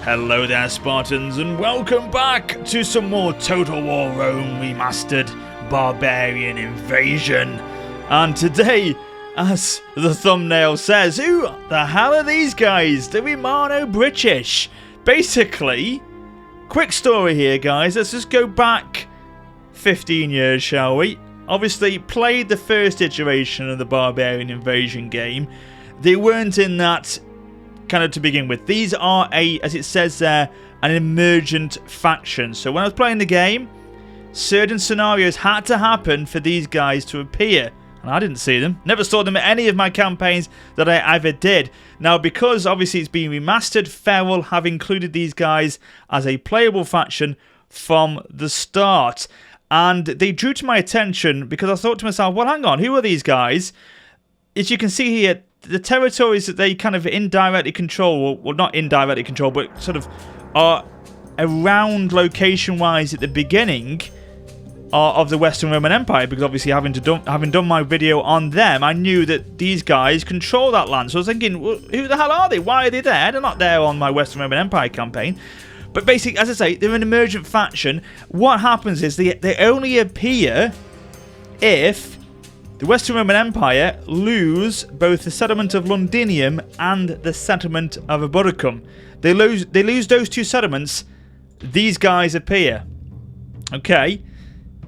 Hello there, Spartans, and welcome back to some more Total War Rome Remastered Barbarian Invasion. And today, as the thumbnail says, who the hell are these guys? The Romano British. Basically, quick story here, guys. Let's just go back 15 years, shall we? Obviously, played the first iteration of the Barbarian Invasion game. They weren't in that kind of to begin with. These are as it says there, an emergent faction. So when I was playing the game, certain scenarios had to happen for these guys to appear. And I didn't see them. Never saw them at any of my campaigns that I ever did. Now, because obviously it's been remastered, Feral have included these guys as a playable faction from the start. And they drew to my attention because I thought to myself, well, hang on, who are these guys? As you can see here, the territories that they kind of indirectly control, well, not indirectly control, but sort of are around location-wise at the beginning of the Western Roman Empire, because obviously having done my video on them, I knew that these guys control that land. So I was thinking, well, who the hell are they? Why are they there? They're not there on my Western Roman Empire campaign. But basically, as I say, they're an emergent faction. What happens is they only appear if the Western Roman Empire lose both the settlement of Londinium and the settlement of Emergent. They lose those two settlements, these guys appear. Okay?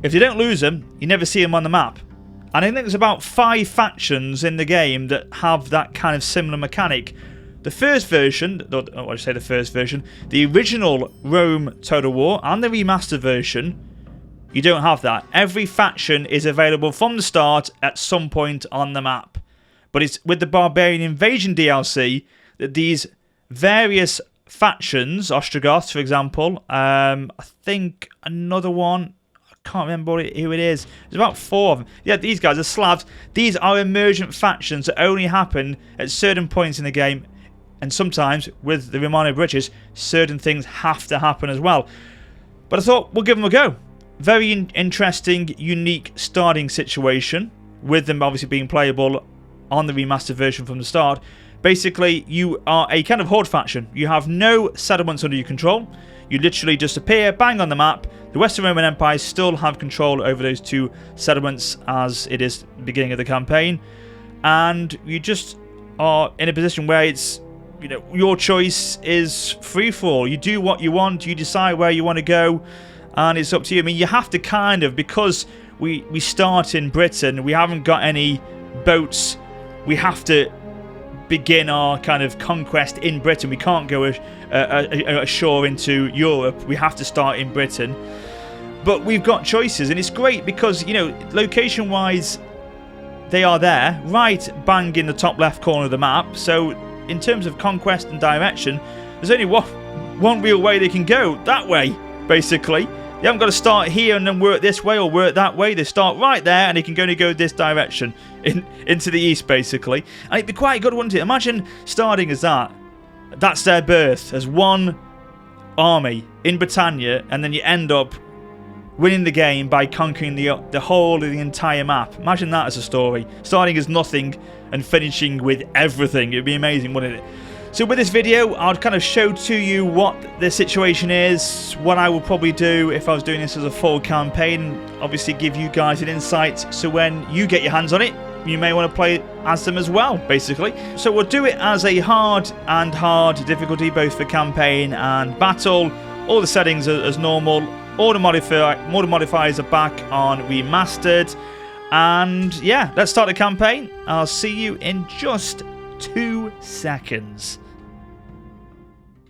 If they don't lose them, you never see them on the map. And I think there's about 5 factions in the game that have that kind of similar mechanic. The first version, the original Rome Total War and the remastered version, you don't have that. Every faction is available from the start at some point on the map. But it's with the Barbarian Invasion DLC that these various factions, Ostrogoths for example, I think another one, I can't remember who it is. There's about 4 of them. Yeah, these guys are Slavs. These are emergent factions that only happen at certain points in the game. And sometimes, with the Romano British, certain things have to happen as well. But I thought, we'll give them a go. Very interesting, unique starting situation, with them obviously being playable on the remastered version from the start. Basically, you are a kind of horde faction. You have no settlements under your control. You literally just appear, bang on the map. The Western Roman Empire still have control over those 2 settlements as it is the beginning of the campaign. And you just are in a position where it's, you know, your choice is free for all. You do what you want, you decide where you want to go, and it's up to you. I mean, you have to kind of, because we start in Britain, we haven't got any boats, we have to begin our kind of conquest in Britain. We can't go ashore into Europe. We have to start in Britain. But we've got choices, and it's great because, you know, location-wise, they are there, right bang in the top left corner of the map. So in terms of conquest and direction, there's only one real way they can go, that way, basically. They haven't got to start here and then work this way or work that way. They start right there and they can only go this direction, into the east, basically. And it'd be quite good, wouldn't it? Imagine starting as that. That's their birth, as one army in Britannia, and then you end up winning the game by conquering the whole of the entire map. Imagine that as a story. Starting as nothing and finishing with everything. It'd be amazing, wouldn't it? So with this video, I'll kind of show to you what the situation is, what I would probably do if I was doing this as a full campaign. Obviously give you guys an insight, so when you get your hands on it, you may want to play as them as well, basically. So we'll do it as a hard difficulty, both for campaign and battle. All the settings are as normal. All the modifiers are back on remastered. And yeah, let's start the campaign. I'll see you in just 2 seconds.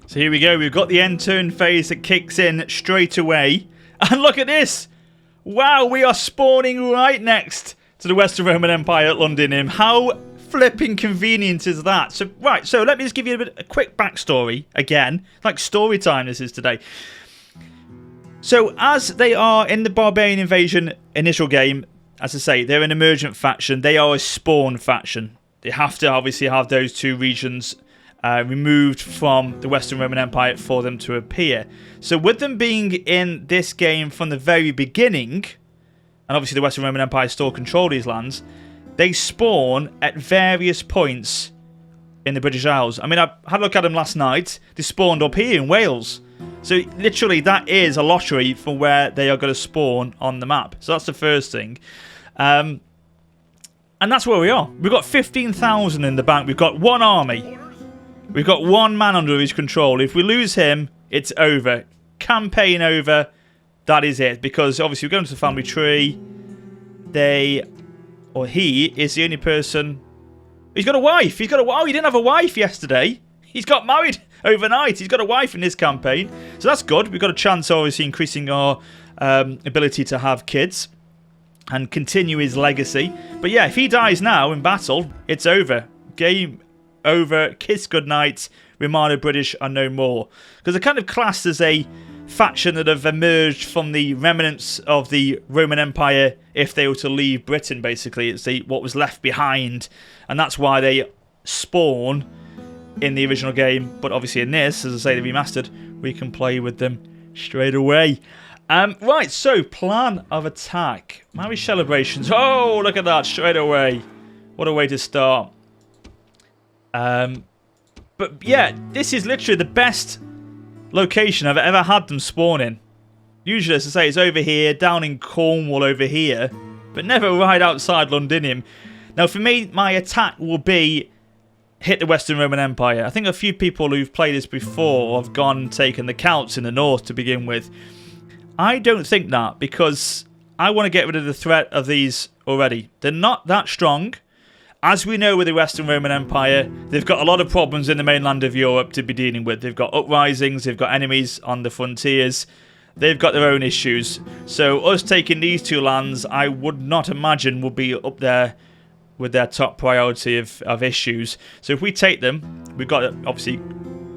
So here we go. We've got the end turn phase that kicks in straight away. And look at this. Wow, we are spawning right next to the Western Roman Empire at Londinium. How flipping convenient is that? So right, so let me just give you a quick backstory again. Like story time this is today. So as they are in the Barbarian Invasion initial game, as I say, they're an emergent faction. They are a spawn faction. They have to obviously have those 2 regions removed from the Western Roman Empire for them to appear. So with them being in this game from the very beginning, and obviously the Western Roman Empire still control these lands, they spawn at various points in the British Isles. I mean, I had a look at them last night. They spawned up here in Wales. So literally that is a lottery for where they are going to spawn on the map. So that's the first thing. And that's where we are. We've got 15,000 in the bank. We've got one army. We've got one man under his control. If we lose him, it's over. Campaign over. That is it. Because obviously we're going to the family tree. He is the only person. He's got a wife. He didn't have a wife yesterday. He's got married overnight. He's got a wife in this campaign. So that's good. We've got a chance, obviously, increasing our ability to have kids and continue his legacy. But yeah, if he dies now in battle, it's over. Game over. Kiss goodnight. Romano British are no more. Because they're kind of classed as a faction that have emerged from the remnants of the Roman Empire if they were to leave Britain, basically. It's what was left behind. And that's why they spawn in the original game. But obviously in this, as I say, the remastered, we can play with them straight away. Right, so plan of attack. Marriage celebrations. Oh, look at that, straight away. What a way to start. But yeah, this is literally the best location I've ever had them spawn in. Usually, as I say, it's over here, down in Cornwall over here, but never right outside Londinium. Now, for me, my attack will be hit the Western Roman Empire. I think a few people who've played this before have gone and taken the Celts in the north to begin with. I don't think that, because I want to get rid of the threat of these already. They're not that strong. As we know with the Western Roman Empire, they've got a lot of problems in the mainland of Europe to be dealing with. They've got uprisings, they've got enemies on the frontiers, they've got their own issues. So us taking these two lands, I would not imagine will be up there with their top priority of issues. So if we take them, we've got to obviously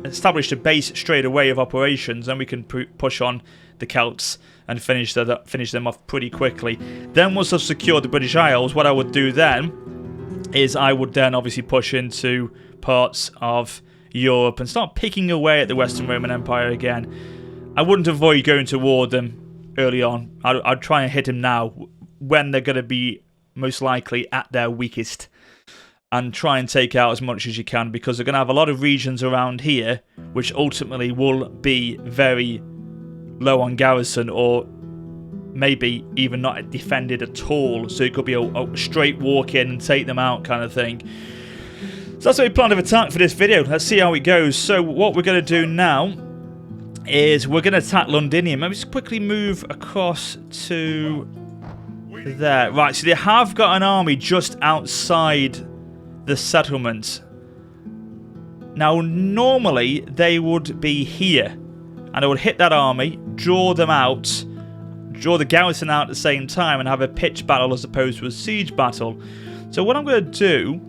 establish a base straight away of operations, and we can push on the Celts and finish them off pretty quickly. Then once I've secured the British Isles, what I would do then is I would then obviously push into parts of Europe and start picking away at the Western Roman Empire again. I wouldn't avoid going toward them early on. I'd try and hit them now when they're going to be most likely at their weakest, and try and take out as much as you can, because they're going to have a lot of regions around here which ultimately will be very low on garrison, or maybe even not defended at all, so it could be a straight walk in and take them out kind of thing. So that's my plan of attack for this video. Let's see how it goes. So what we're going to do now is we're going to attack Londinium. Let me just quickly move across to there. Right, so they have got an army just outside the settlement. Now normally they would be here, and I would hit that army, draw them out, draw the garrison out at the same time, and have a pitched battle as opposed to a siege battle. So what I'm going to do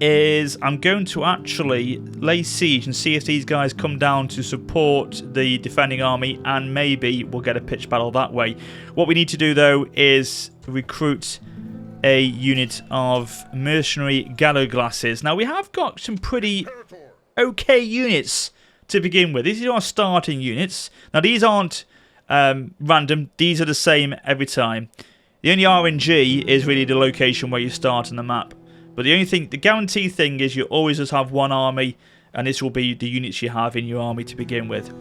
is I'm going to actually lay siege and see if these guys come down to support the defending army, and maybe we'll get a pitched battle that way. What we need to do though is recruit a unit of mercenary gallows glasses. Now we have got some pretty okay units to begin with. These are our starting units. Now these aren't random, these are the same every time. The only RNG is really the location where you start on the map. But the only thing, the guaranteed thing is you always just have one army, and this will be the units you have in your army to begin with.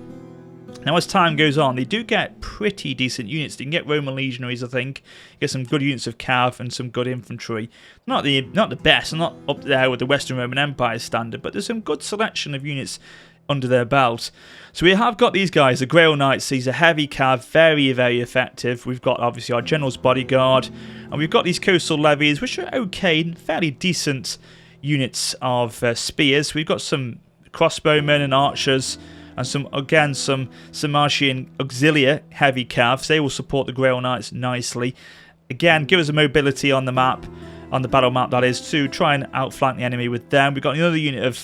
Now as time goes on, they do get pretty decent units. You can get Roman legionaries, I think. You get some good units of cav and some good infantry. Not the best, not up there with the Western Roman Empire standard, but there's some good selection of units under their belt. So we have got these guys, the Grail Knights. These are heavy cav, very, very effective. We've got obviously our General's Bodyguard, and we've got these coastal levies, which are okay, fairly decent units of spears. We've got some crossbowmen and archers, and some Sarmatian Auxilia heavy cavs. They will support the Grail Knights nicely. Again, give us a mobility on the map, on the battle map that is, to try and outflank the enemy with them. We've got another unit of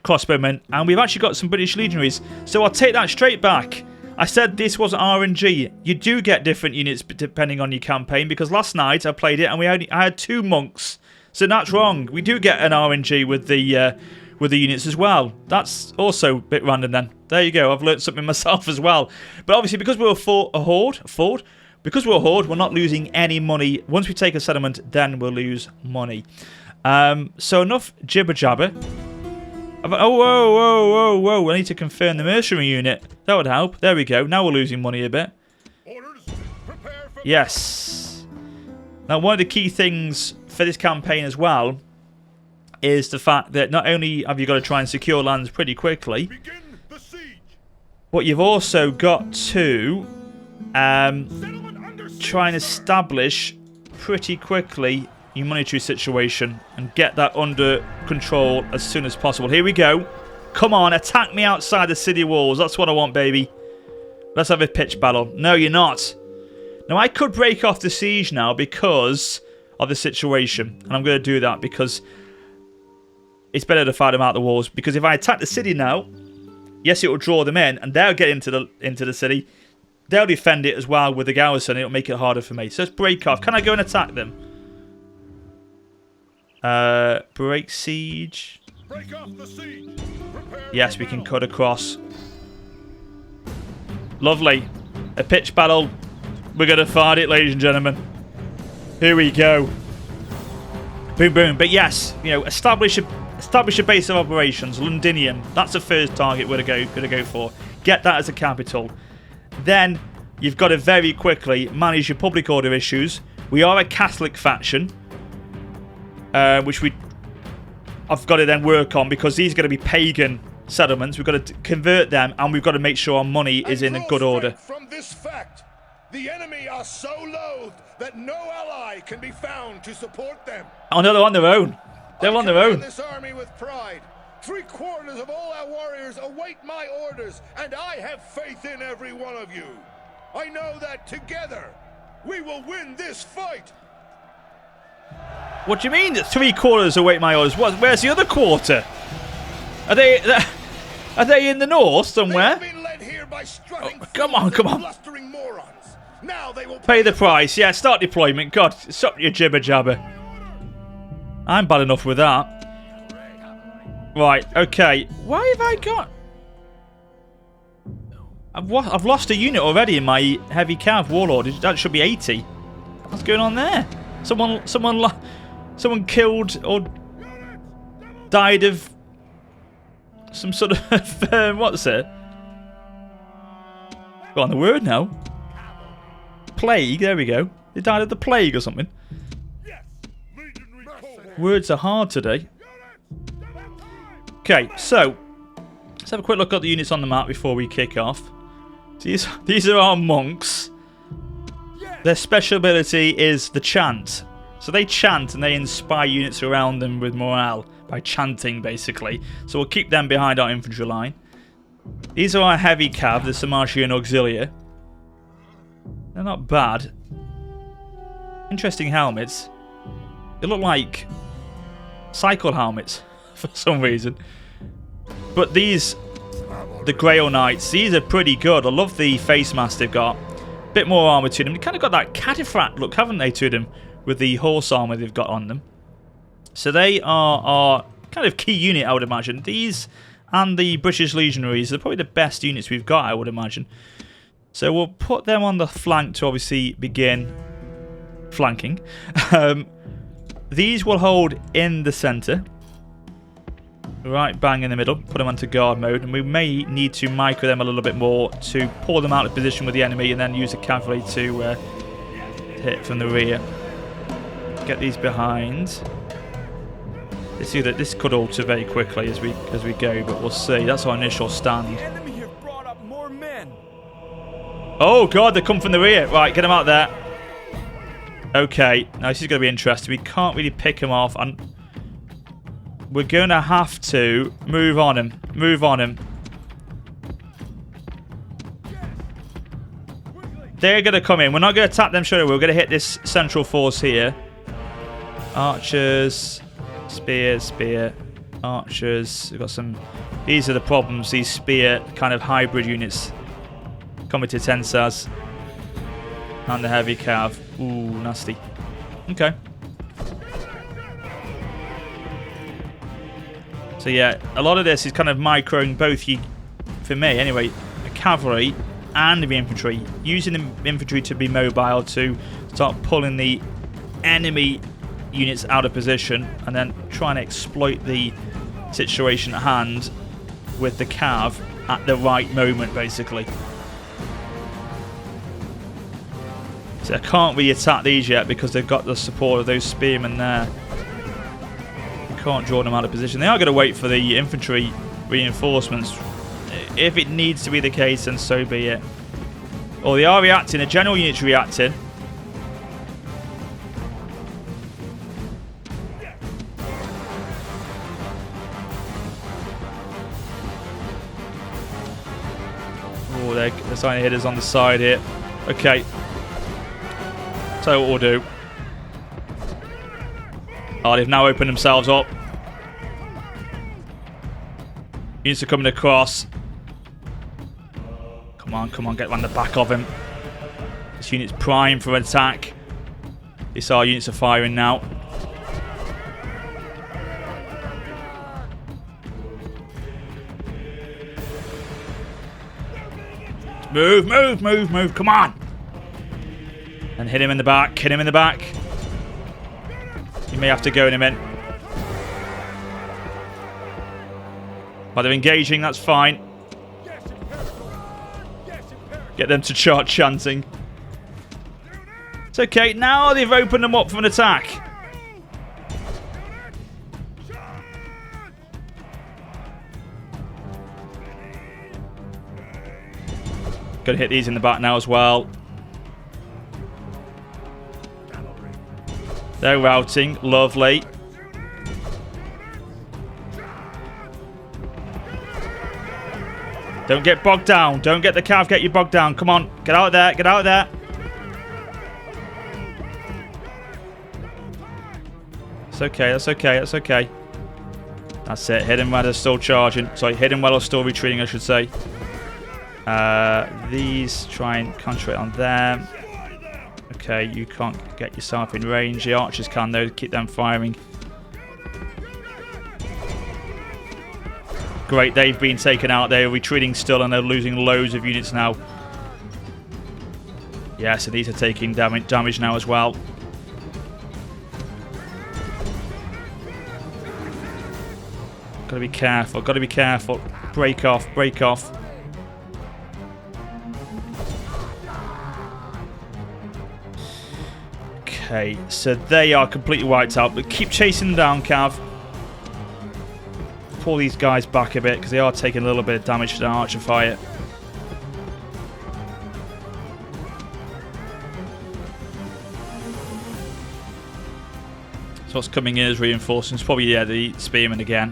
crossbowmen, and we've actually got some British legionaries. So I'll take that straight back. I said this wasn't RNG. You do get different units depending on your campaign, because last night I played it and I had 2 monks. So that's wrong. We do get an RNG with the units as well. That's also a bit random then. There you go. I've learnt something myself as well. But obviously, because we're a horde, because we're a horde, we're not losing any money. Once we take a settlement, then we'll lose money. So enough jibber jabber. Oh, whoa, whoa, whoa, whoa. I need to confirm the mercenary unit. That would help. There we go. Now we're losing money a bit. Yes. Now, one of the key things for this campaign as well is the fact that not only have you got to try and secure lands pretty quickly, but you've also got to try and establish pretty quickly your monetary situation and get that under control as soon as possible. Here we go. Come on, attack me outside the city walls. That's what I want, baby. Let's have a pitch battle. No, you're not. Now, I could break off the siege now because of the situation. And I'm going to do that because it's better to fight them out the walls. Because if I attack the city now, yes, it will draw them in. And they'll get into the city. They'll defend it as well with the garrison. It'll make it harder for me. So let's break off. Can I go and attack them? Break siege. Break off the siege. Yes, we can cut across. Lovely. A pitch battle. We're going to fight it, ladies and gentlemen. Here we go. Boom, boom. But yes, you know, establish a base of operations. Londinium. That's the first target we're going to go for. Get that as a capital. Then you've got to very quickly manage your public order issues. We are a Catholic faction, which I've got to then work on because these are going to be pagan settlements. We've got to convert them, and we've got to make sure our money is in a good order. From this fact, the enemy are so loathed that no ally can be found to support them. Oh no, they're on their own. They're on their own. This army with pride. 3/4 of all our warriors await my orders, and I have faith in every one of you. I know that together we will win this fight. What do you mean that 3/4 await my orders? Where's the other quarter? Are they in the north somewhere? They have been led here by strutting come on, come on. blustering morons. Now they will Pay the price. Yeah, start deployment. God, stop your jibber jabber. I'm bad enough with that. Right, okay. Why have I got... I've lost a unit already in my heavy cav warlord. That should be 80. What's going on there? Someone killed or died of some sort of what's it? Got on the word now. Plague. There we go. They died of the plague or something. Words are hard today. Okay, so let's have a quick look at the units on the map before we kick off. These are our monks. Their special ability is the chant. So they chant and they inspire units around them with morale by chanting, basically. So we'll keep them behind our infantry line. These are our heavy cav, the Sarmatian Auxilia. They're not bad. Interesting helmets. They look like cycle helmets for some reason. But these, the Grail Knights, these are pretty good. I love the face mask they've got. Bit more armor to them. They kind of got that cataphract look, haven't they, to them, with the horse armor they've got on them. So they are our kind of key unit, I would imagine. These and the British Legionaries are probably the best units we've got, I would imagine. So we'll put them on the flank to obviously begin flanking. These will hold in the centre. Right bang in the middle. Put them onto guard mode. And we may need to micro them a little bit more to pull them out of position with the enemy and then use the cavalry to hit from the rear. Get these behind. Let's see that this could alter very quickly as we go, but we'll see. That's our initial stand. The enemy have brought up more men. Oh god, they come from the rear. Right, get them out there. Okay, now this is going to be interesting. We can't really pick them off, and we're going to have to move on him. Move on him. They're going to come in. We're not going to attack them straight away. We're going to hit this central force here. Archers, spear, archers. We've got some... These are the problems. These spear kind of hybrid units. Combative Tensas. And the heavy cav. Ooh, nasty. Okay. So yeah, a lot of this is kind of microing both you, for me anyway, the cavalry and the infantry. Using the infantry to be mobile to start pulling the enemy units out of position and then try and exploit the situation at hand with the cav at the right moment, basically. So I can't really attack these yet because they've got the support of those spearmen there. You can't draw them out of position. They are going to wait for the infantry reinforcements. If it needs to be the case, then so be it. Or they are reacting. The general unit's reacting. Oh, they're starting to hit us on the side here. Okay. So what we'll do. Oh, they've now opened themselves up. Units are coming across. Come on, get around the back of him. This unit's primed for an attack. These our units are firing now. Move, come on! And hit him in the back, You may have to go in a minute. But they're engaging, that's fine. Get them to start chanting. It's okay, now they've opened them up for an attack. Gonna hit these in the back now as well. They're routing, lovely. Don't get bogged down. Don't get the cav, get you bogged down. Come on, get out of there, get out of there. It's okay, that's okay, that's okay. That's it, hidden while they're still charging. Sorry, hidden while they're still retreating, I should say. These try and concentrate on them. Okay, you can't get yourself in range. The archers can, though, keep them firing. Great, they've been taken out. They're retreating still, and they're losing loads of units now. Yeah, so these are taking damage now as well. Gotta be careful, gotta be careful. Break off, break off. Okay, so they are completely wiped out, but keep chasing them down, Cav. Pull these guys back a bit, because they are taking a little bit of damage to the archer fire. So what's coming in as reinforcements? Probably, yeah, the spearmen again.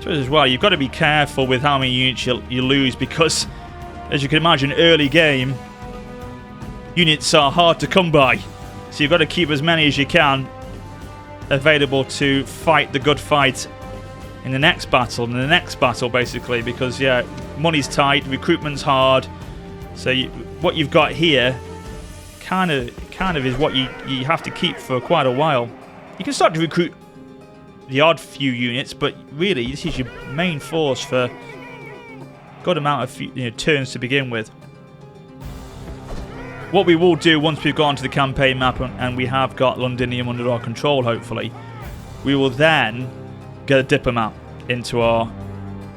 As well, you've got to be careful with how many units you lose, because as you can imagine, early game units are hard to come by, so you've got to keep as many as you can available to fight the good fight in the next battle, basically, because yeah, money's tight, recruitment's hard, so what you've got here kind of is what you have to keep for quite a while. You can start to recruit the odd few units, but really this is your main force for a good amount of turns to begin with. What we will do once we've gone to the campaign map and we have got Londinium under our control, hopefully, we will then get a diplomat into our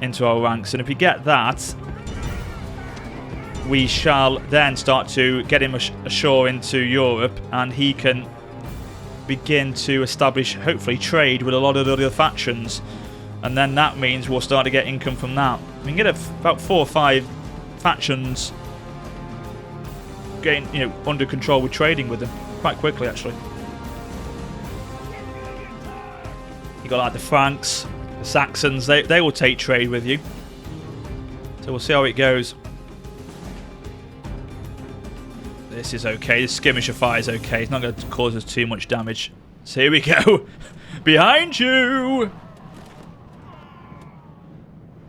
ranks, and if we get that, we shall then start to get him ashore into Europe, and he can begin to establish, hopefully, trade with a lot of the other factions, and then that means we'll start to get income from that. We can get about 4 or 5 factions getting under control with trading with them quite quickly, actually. You got like the Franks, the Saxons, they will take trade with you, so we'll see how it goes. This is okay. This skirmisher fire is okay. It's not going to cause us too much damage. So here we go. Behind you.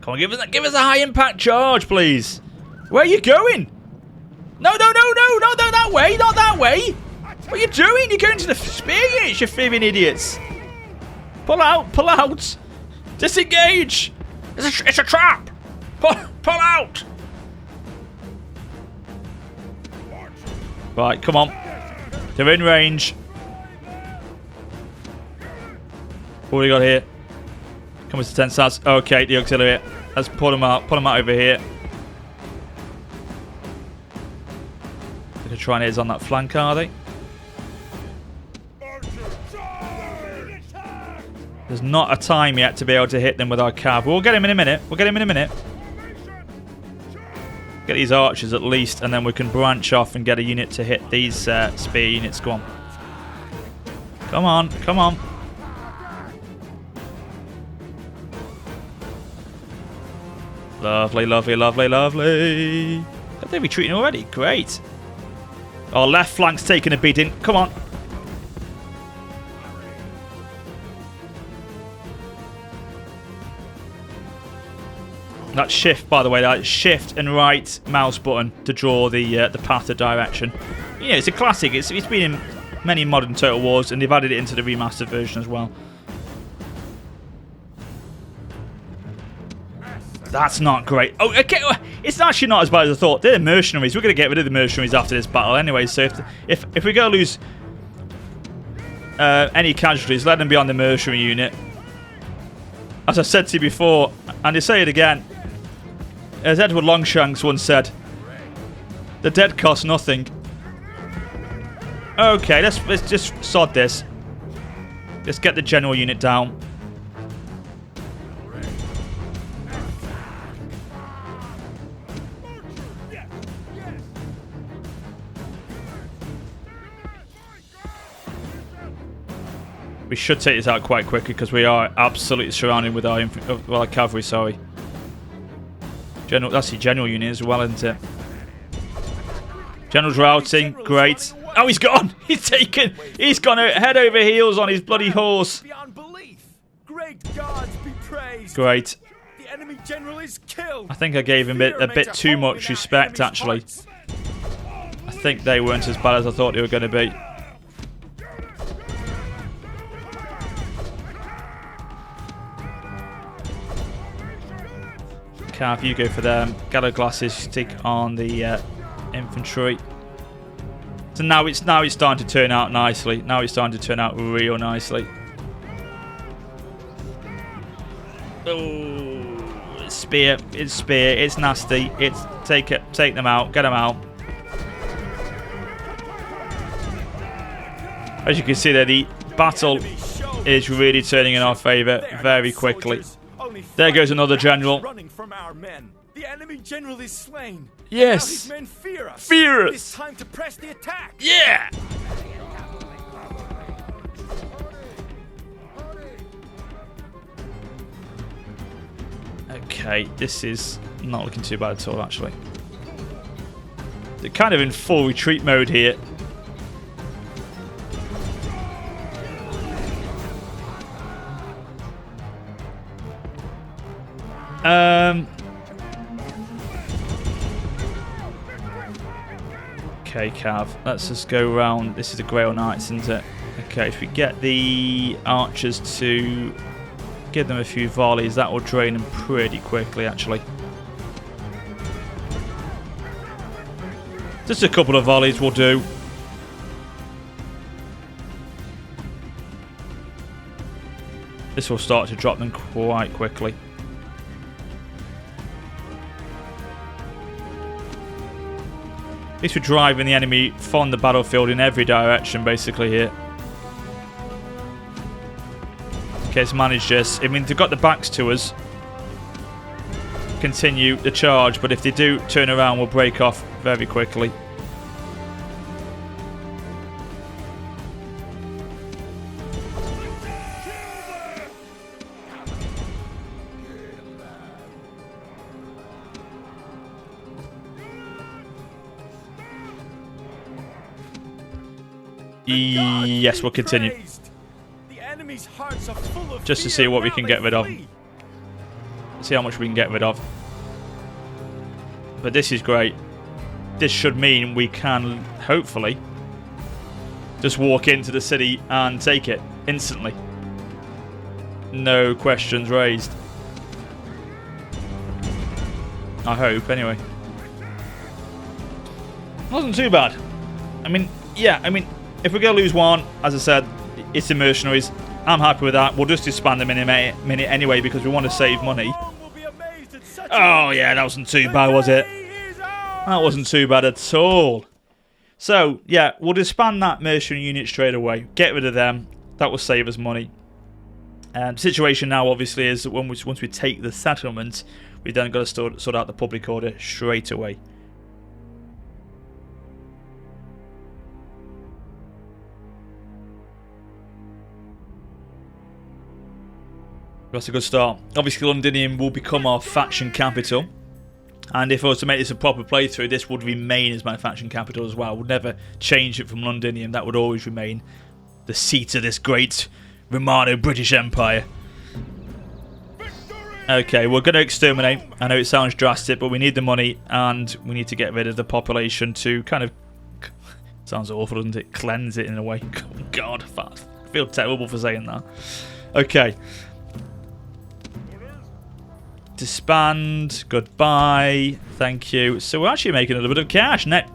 Come on, give us a high impact charge, please. Where are you going? No, not that way. Not that way. What are you doing? You're going to the spear units, you thieving idiots. Pull out. Pull out. Disengage. It's a trap. Pull out. Right, come on. They're in range. What do we got here? Coming to 10 stars. Okay, the auxiliary. Let's pull them out. Pull them out over here. They're trying to hit us on that flank, are they? There's not a time yet to be able to hit them with our cav. We'll get him in a minute. We'll get him in a minute. Get these archers at least, and then we can branch off and get a unit to hit these spear units. Go on. Come on. Come on. Lovely, lovely, lovely, lovely. Are they retreating already? Great. Our left flank's taking a beating. Come on. That's shift, by the way. That's shift and right mouse button to draw the path of direction. You know, it's a classic. It's been in many modern Total Wars, and they've added it into the remastered version as well. That's not great. Oh, okay. It's actually not as bad as I thought. They're mercenaries. We're going to get rid of the mercenaries after this battle anyway. So if we're going to lose any casualties, let them be on the mercenary unit. As I said to you before, and I say it again, as Edward Longshanks once said, the dead cost nothing. Okay, let's just sod this. Let's get the general unit down. We should take this out quite quickly because we are absolutely surrounded with our cavalry, sorry. That's your general unit as well, isn't it? General's routing, great. Oh, he's gone! He's gone head over heels on his bloody horse. Beyond belief. Great gods be praised. Great. The enemy general is killed. I think I gave him a bit too much respect, actually. I think they weren't as bad as I thought they were going to be. Cav, you go for them. Gallo glasses, stick on the infantry. So now it's starting to turn out nicely. Now it's starting to turn out real nicely. Oh, it's spear, it's nasty. Take them out, get them out. As you can see there, the battle is really turning in our favour very quickly. There goes another general. Running from our men. The enemy general is slain. Yes. Now his men fear us. Fear us. It's time to press the attack. Yeah. Okay, this is not looking too bad at all, actually. They're kind of in full retreat mode here. Okay, Cav, let's just go around. This is the Grail Knights, isn't it? Okay, if we get the archers to give them a few volleys, that will drain them pretty quickly, actually. Just a couple of volleys will do. This will start to drop them quite quickly. At least we're driving the enemy from the battlefield in every direction, basically, here. Okay, let's manage this. I mean, they've got the backs to us. Continue the charge, but if they do turn around, we'll break off very quickly. Yes, we'll continue. Just to see what we can get rid of. See how much we can get rid of. But this is great. This should mean we can, hopefully, just walk into the city and take it instantly. No questions raised. I hope, anyway. Wasn't too bad. I mean, yeah, I mean, if we're going to lose one, as I said, it's the mercenaries. I'm happy with that. We'll just disband them in a minute anyway because we want to save money. Oh, yeah, that wasn't too bad, was it? That wasn't too bad at all. So, yeah, we'll disband that mercenary unit straight away. Get rid of them. That will save us money. The situation now, obviously, is that once we take the settlement, we've then got to sort out the public order straight away. That's a good start. Obviously, Londinium will become our faction capital. And if I was to make this a proper playthrough, this would remain as my faction capital as well. I would never change it from Londinium. That would always remain the seat of this great Romano British Empire. Okay, we're going to exterminate. I know it sounds drastic, but we need the money and we need to get rid of the population to kind of... Sounds awful, doesn't it? Cleanse it in a way. God, I feel terrible for saying that. Okay. Disband. Goodbye. Thank you. So we're actually making a little bit of cash. Net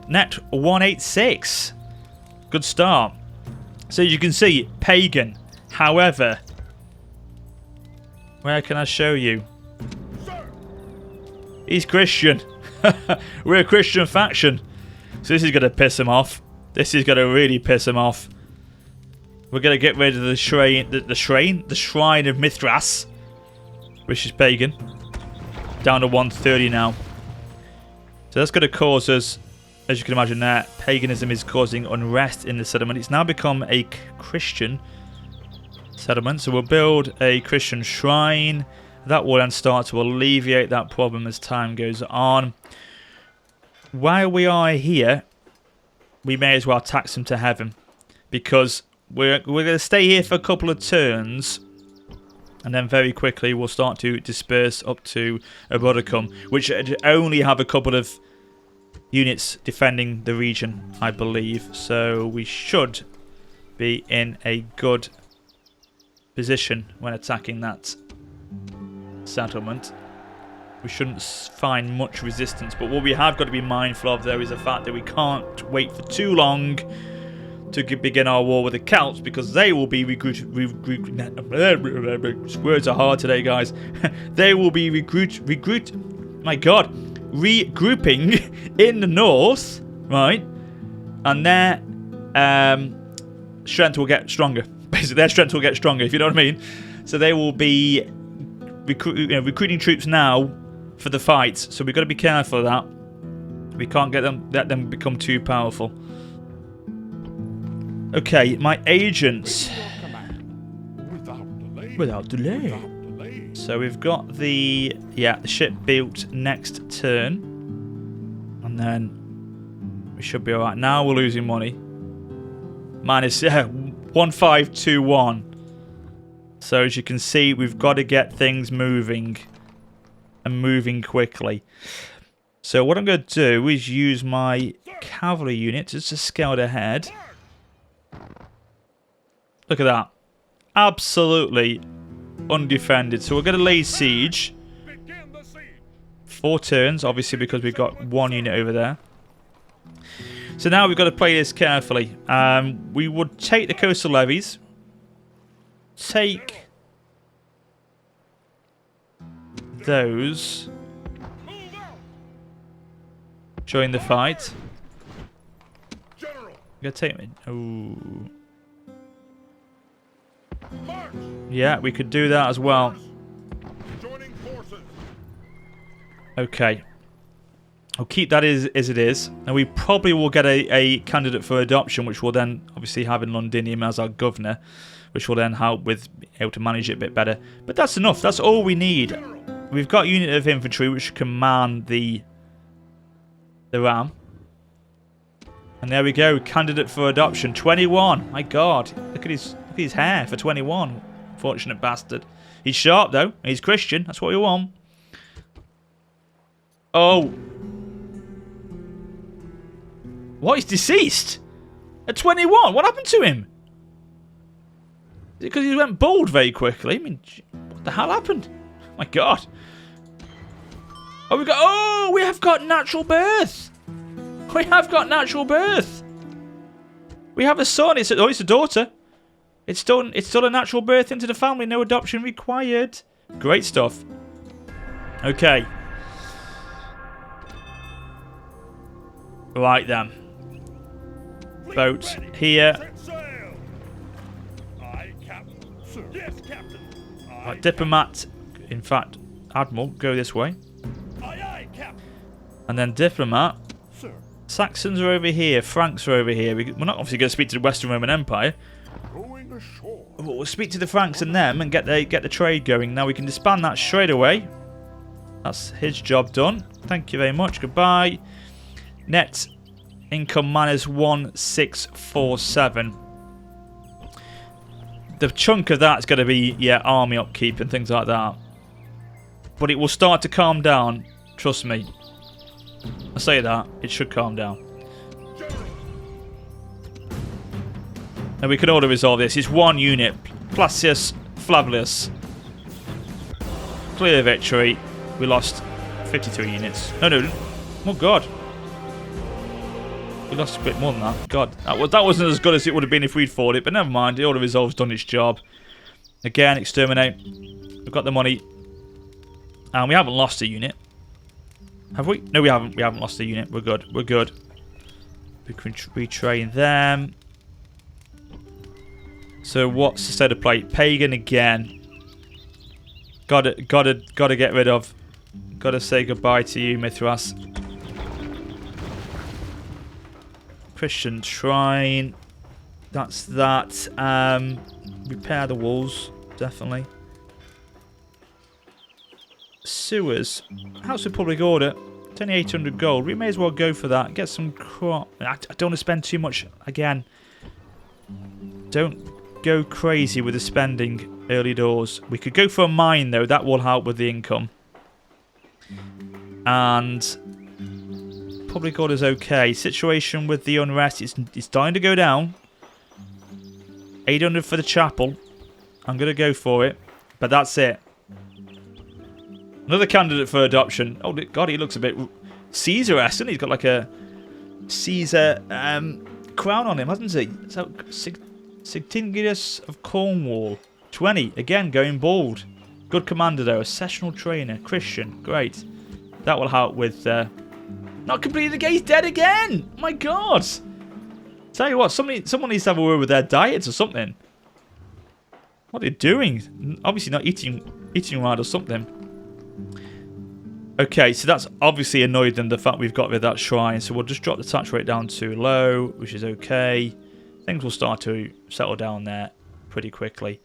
186. Good start. So as you can see, pagan. However, where can I show you? He's Christian. We're a Christian faction. So this is going to piss him off. This is going to really piss him off. We're going to get rid of the shrine of Mithras, which is pagan. Down to 130 now. So that's going to cause us, as you can imagine there, paganism is causing unrest in the settlement. It's now become a Christian settlement. So we'll build a Christian shrine. That will then start to alleviate that problem as time goes on. While we are here, we may as well tax them to heaven. Because we're going to stay here for a couple of turns. And then very quickly we'll start to disperse up to Abodicum, which only have a couple of units defending the region, I believe. So we should be in a good position when attacking that settlement. We shouldn't find much resistance. But what we have got to be mindful of, though, is the fact that we can't wait for too long to begin our war with the Celts, because they will be words are hard today, guys. They will be regrouping in the north, right? And their strength will get stronger. Basically, their strength will get stronger, if you know what I mean. So they will be recruiting troops now for the fights. So we've got to be careful of that. We can't let them become too powerful. Okay, my agents. Without delay. So we've got the ship built next turn. And then we should be alright. Now we're losing money. Minus 1521. So as you can see, we've got to get things moving. And moving quickly. So what I'm going to do is use my cavalry unit just to scout ahead. Look at that. Absolutely undefended. So we're going to lay siege. 4 turns, obviously, because we've got 1 unit over there. So now we've got to play this carefully. We would take the coastal levies. Take those. Join the fight. We're going to take me. Ooh. Yeah, we could do that as well. Okay. I'll keep that as it is. And we probably will get a candidate for adoption, which we'll then obviously have in Londinium as our governor, which will then help with able to manage it a bit better. But that's enough. That's all we need. We've got a unit of infantry which can man the ram. And there we go. Candidate for adoption. 21. My God. Look at his hair for 21. Fortunate bastard. He's sharp though. He's Christian. That's what we want. Oh. What? He's deceased? At 21? What happened to him? Is it because he went bald very quickly? I mean, what the hell happened? My God. Oh, we have got natural birth. We have got natural birth. We have a son. It's a daughter. It's still a natural birth into the family. No adoption required. Great stuff. Okay. Right then. Boat here. Set sail. Aye, Captain. Sir. Yes, Captain. Right, diplomat. In fact, Admiral, go this way. Aye, aye, Captain. And then diplomat. Sir. Saxons are over here. Franks are over here. We're not obviously going to speak to the Western Roman Empire. Going ashore. But we'll speak to the Franks and them and get the trade going. Now we can disband that straight away. That's his job done. Thank you very much. Goodbye. Net income minus 1647. The chunk of that's going to be, yeah, army upkeep and things like that. But it will start to calm down. Trust me. I say that. It should calm down. And we can auto resolve this. It's one unit. Placius Flavius. Clear victory. We lost 53 units. No. Oh, God. We lost a bit more than that. God, that wasn't as good as it would have been if we'd fought it, but never mind. The auto resolve's done its job. Again, exterminate. We've got the money. And we haven't lost a unit. Have we? No, we haven't. We haven't lost a unit. We're good. We're good. We can retrain them. So what's the state of play? Pagan again. Gotta get rid of. Gotta say goodbye to you, Mithras. Christian shrine. That's that. Repair the walls, definitely. Sewers. House of Public Order. It's only 800 gold. We may as well go for that. Get some crop. I don't want to spend too much again. Don't go crazy with the spending early doors. We could go for a mine though. That will help with the income. And Public Order's okay. Situation with the unrest is starting to go down. 800 for the chapel. I'm going to go for it. But that's it. Another candidate for adoption. Oh, God, he looks a bit Caesar-esque, and he's got like a Caesar crown on him, hasn't he? So, Sigtingius of Cornwall. 20. Again, going bald. Good commander, though. A sessional trainer. Christian. Great. That will help with... not completed the gate's dead again! Oh my God! Tell you what, someone needs to have a word with their diets or something. What are they doing? Obviously not eating right or something. Okay, so that's obviously annoyed them, the fact we've got rid of that shrine. So we'll just drop the tax rate down to low, which is okay. Things will start to settle down there pretty quickly.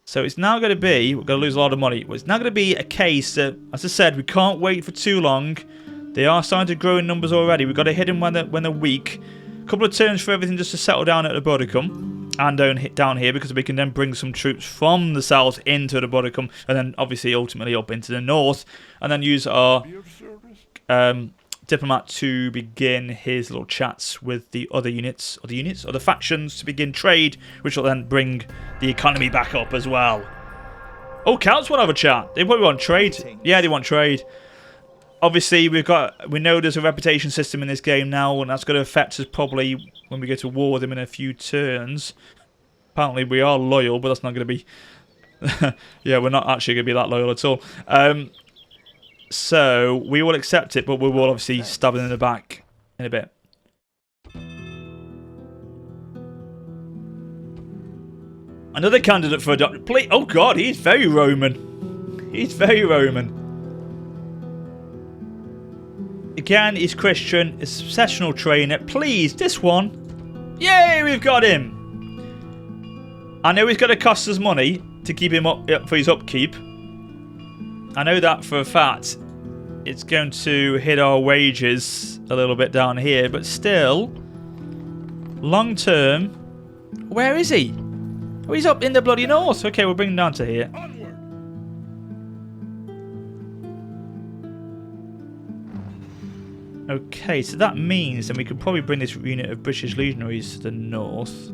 So it's now going to be, we're going to lose a lot of money. Well, it's now going to be a case that, as I said, we can't wait for too long. They are starting to grow in numbers already. We've got to hit them when they're weak. A couple of turns for everything just to settle down at the Bodicum. And don't hit down here because we can then bring some troops from the south into the Bodicum. And then obviously ultimately up into the north. And then use our diplomat to begin his little chats with the other units. Or the factions to begin trade. Which will then bring the economy back up as well. Oh, Celts want to have a chat. They probably want trade. Yeah, they want trade. Obviously, we know there's a reputation system in this game now, and that's going to affect us probably when we go to war with them in a few turns. Apparently, we are loyal, but that's not going to be... yeah, we're not actually going to be that loyal at all. So, we will accept it, but we will obviously stab it in the back in a bit. Another candidate for adoption. Oh, God, he's very Roman. He's very Roman. Again, he's Christian, a sessional trainer. Please, this one. Yay, we've got him. I know he's going to cost us money to keep him up for his upkeep. I know that for a fact. It's going to hit our wages a little bit down here, but still, long term. Where is he? Oh, he's up in the bloody north. Okay, we'll bring him down to here. Okay, so that means then we could probably bring this unit of British legionaries to the north.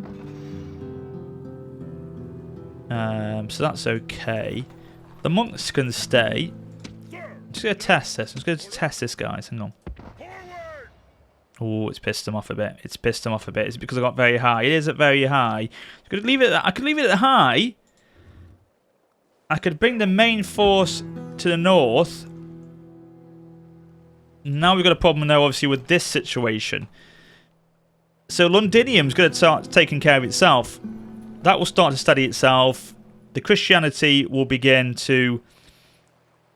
So that's okay. The monks can stay. I'm just going to test this. I'm just going to test this, guys. Hang on. Oh, it's pissed them off a bit. It's pissed them off a bit. It's because I got very high. It is at very high. I could leave it at high. I could bring the main force to the north. Now we've got a problem now, obviously, with this situation. So Londinium's going to start taking care of itself. That will start to steady itself. The Christianity will begin to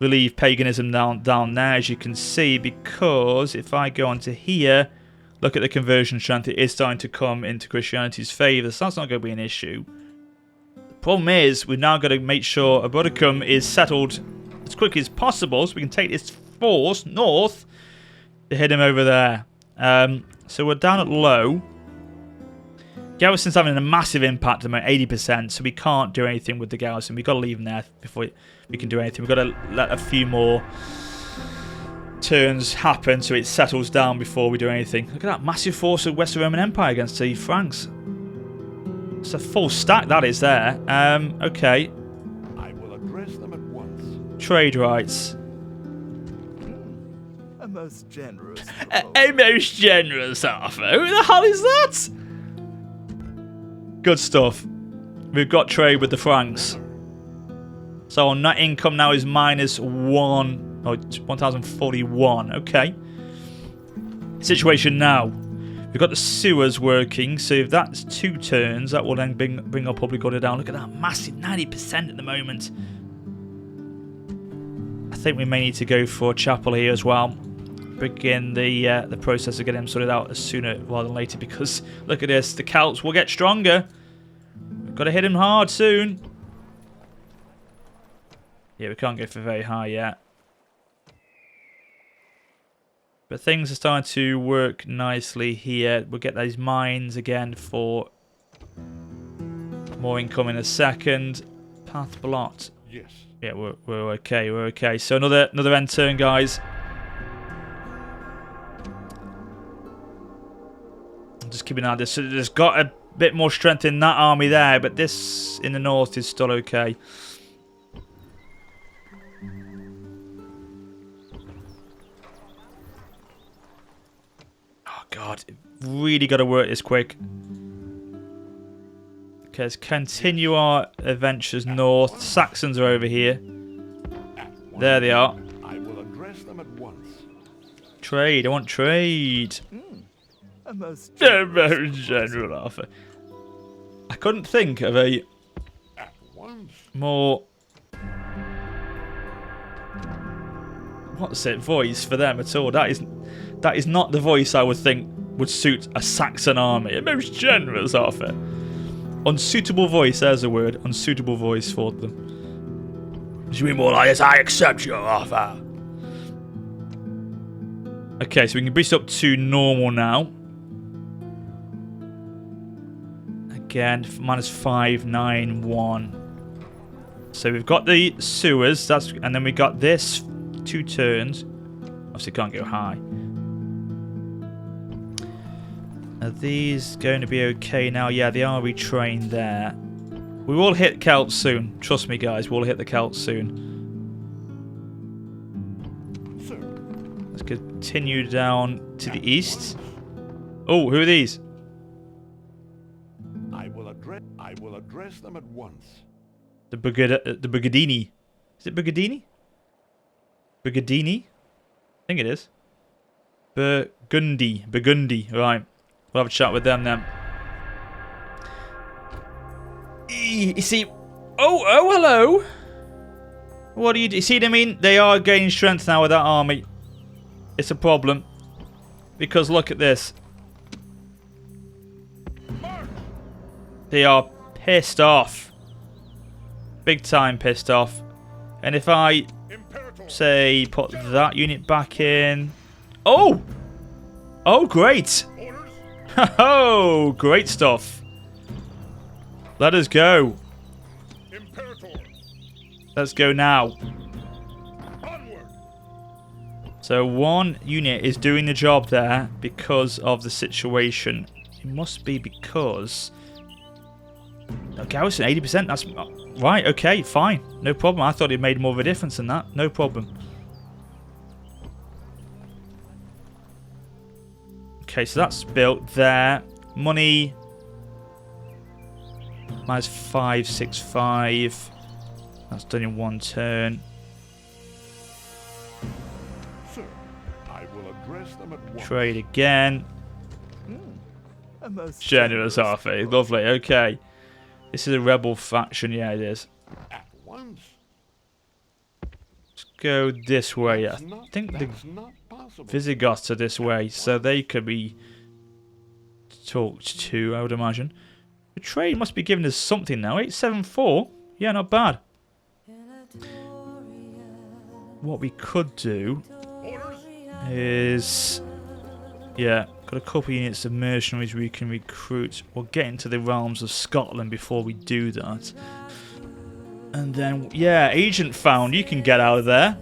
relieve paganism down there, as you can see, because if I go onto here, look at the conversion strength, it is starting to come into Christianity's favour, so that's not going to be an issue. The problem is, we've now got to make sure Abudicum is settled as quickly as possible, so we can take this force north to hit him over there. So we're down at low. Garrison's having a massive impact at the moment, 80%, so we can't do anything with the garrison. We've got to leave them there before we can do anything. We've got to let a few more turns happen so it settles down before we do anything. Look at that massive force of Western Roman Empire against the Franks. It's a full stack that is there. Okay. I will address them at once. Trade rights. A most generous. A most generous offer. Who the hell is that? Good stuff. We've got trade with the Franks. So our net income now is minus 1,041. Okay. Situation now. We've got the sewers working. So if that's 2 turns, that will then bring our public order down. Look at that. Massive 90% at the moment. I think we may need to go for a chapel here as well. Begin the process of getting them sorted out as sooner rather than later, because look at this, the Celts will get stronger. We've got to hit them hard soon. Yeah, we can't go for very high yet, but things are starting to work nicely here. We'll get those mines again for more income in a second. Path blocked. Yes. Yeah, we're okay. We're okay. So another end turn, guys. Just keeping an eye on this. So there's got a bit more strength in that army there, but this in the north is still okay. Oh god, really got to work this quick. Okay, let's continue our adventures north. Saxons are over here. There they are. I will address them at once. Trade. I want trade. A most General offer. I couldn't think of a more voice for them at all. That is not the voice I would think would suit a Saxon army. A most generous offer. Unsuitable voice, there's a word. Unsuitable voice for them. Do you mean more like this? I accept your offer. Okay, so we can boost up to normal now. Again, minus 591. So we've got the sewers, and then we got this 2 turns. Obviously can't go high. Are these going to be okay now? Yeah, they are retrained there. We will hit Celts soon. Trust me, guys, we'll hit the Celts soon. Sir. Let's continue down to the east. Oh, who are these? I will address them at once. The Bugadini. Is it Bugadini? Bugadini? I think it is. Burgundy. Right. We'll have a chat with them then. You see... Oh, hello. What do you do? You see what I mean? They are gaining strength now with that army. It's a problem. Because look at this. They are pissed off. Big time pissed off. And if I, say, put that unit back in... Oh! Oh, great! Oh, great stuff. Let us go. Let's go now. So 1 unit is doing the job there because of the situation. It must be because... No, garrison, 80%, that's... Right, okay, fine. No problem. I thought it made more of a difference than that. No problem. Okay, so that's built there. Money. Minus 565. That's done in 1 turn. Sir, I will address them at once. Trade again. A most Generous Arthur. Lovely. Okay. This is a rebel faction. Yeah, it is. At once? Let's go this way. I think the That's not possible. Visigoths are this way, so they could be talked to, I would imagine. The trade must be giving us something now. 874. Yeah, not bad. What we could do is, yeah, got a couple of units of mercenaries we can recruit. We'll get into the realms of Scotland before we do that. And then, yeah, agent found. You can get out of there.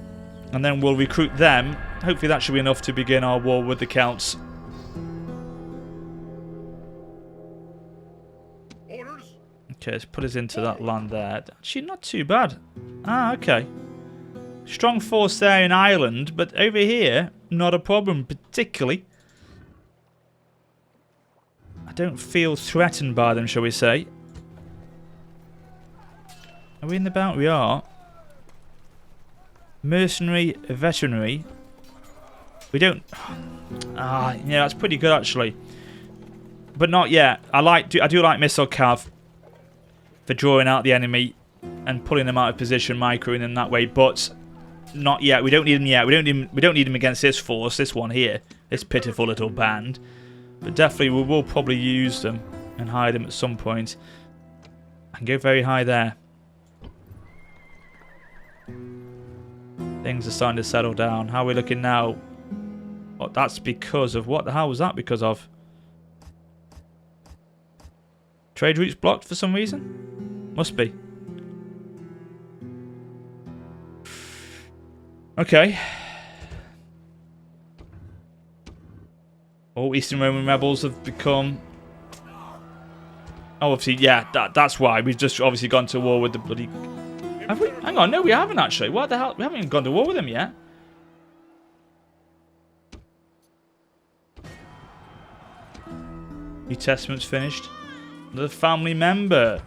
And then we'll recruit them. Hopefully that should be enough to begin our war with the Celts. Orders? Okay, let's put us into that land there. Actually, not too bad. Ah, okay. Strong force there in Ireland, but over here, not a problem particularly. I don't feel threatened by them, shall we say. Are we in the bout? We are. Mercenary, veterinary. We don't... Ah, yeah, that's pretty good actually. But not yet. I do like missile cav for drawing out the enemy and pulling them out of position, microing them that way. But not yet. We don't need them yet. We don't need them against this force. This one here. This pitiful little band. But definitely we will probably use them and hide them at some point. I can go very high there. Things are starting to settle down. How are we looking now? Oh, that's because of... What the hell was that because of? Trade routes blocked for some reason? Must be. Okay. All Eastern Roman rebels have become... Oh, obviously, yeah, that's why. We've just obviously gone to war with the bloody... Have we? Hang on, no, we haven't actually. What the hell? We haven't even gone to war with them yet. New Testament's finished. Another family member.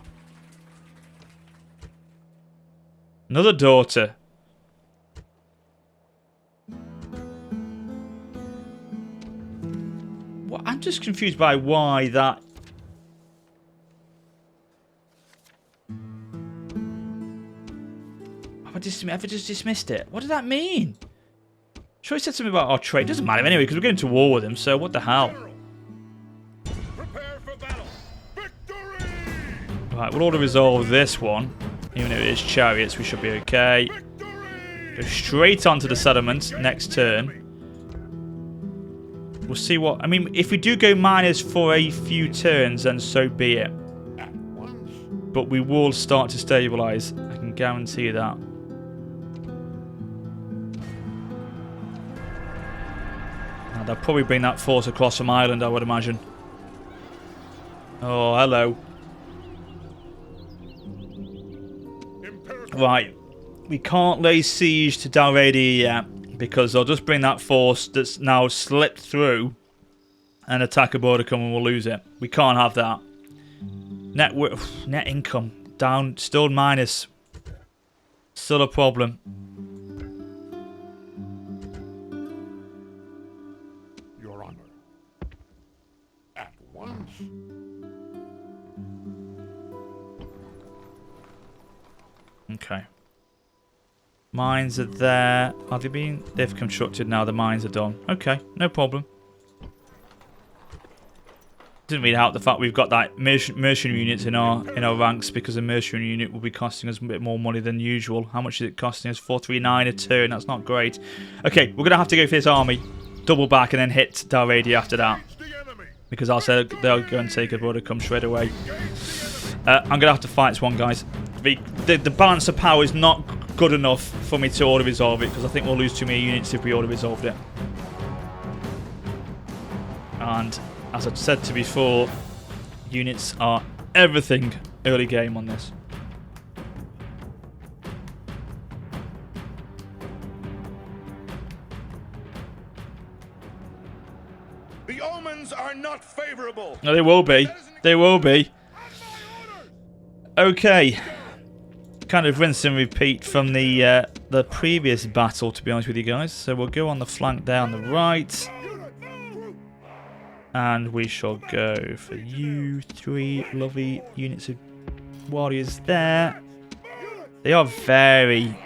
Another daughter. What? I'm just confused by why that... Have I just dismissed it? What does that mean? Sure, he said something about our trade. Doesn't matter anyway, because we're going to war with him, so what the hell? Prepare for battle. Victory! Right, we'll auto-resolve this one. Even though it is chariots, we should be okay. Go straight onto the settlement next turn. We'll see what... I mean, if we do go minus for a few turns, then so be it. But we will start to stabilize. I can guarantee that. Now, they'll probably bring that force across from Ireland, I would imagine. Oh, hello. Right. We can't lay siege to Dalradia yet, because they'll just bring that force that's now slipped through and attack a border come and we'll lose it. We can't have that. Net income down, still minus. Still a problem. Your Honor. At once. Okay. Mines are there. Are they being... They've constructed now. The mines are done. Okay, no problem. Didn't really help the fact we've got that mercenary units in our ranks, because a mercenary unit will be costing us a bit more money than usual. How much is it costing us? 439 a turn. That's not great. Okay, we're gonna have to go for this army, double back, and then hit Dalradia after that, because I'll say they'll go and take a border come straight away. I'm gonna have to fight this one, guys. The balance of power is not good enough for me to auto-resolve it, because I think we'll lose too many units if we auto-resolved it. And as I've said to before, units are everything early game on this. The omens are not favorable. No, they will be. They will be. Okay. Kind of rinse and repeat from the previous battle, to be honest with you guys. So we'll go on the flank there on the right. And we shall go for you 3 lovely units of warriors there. They are very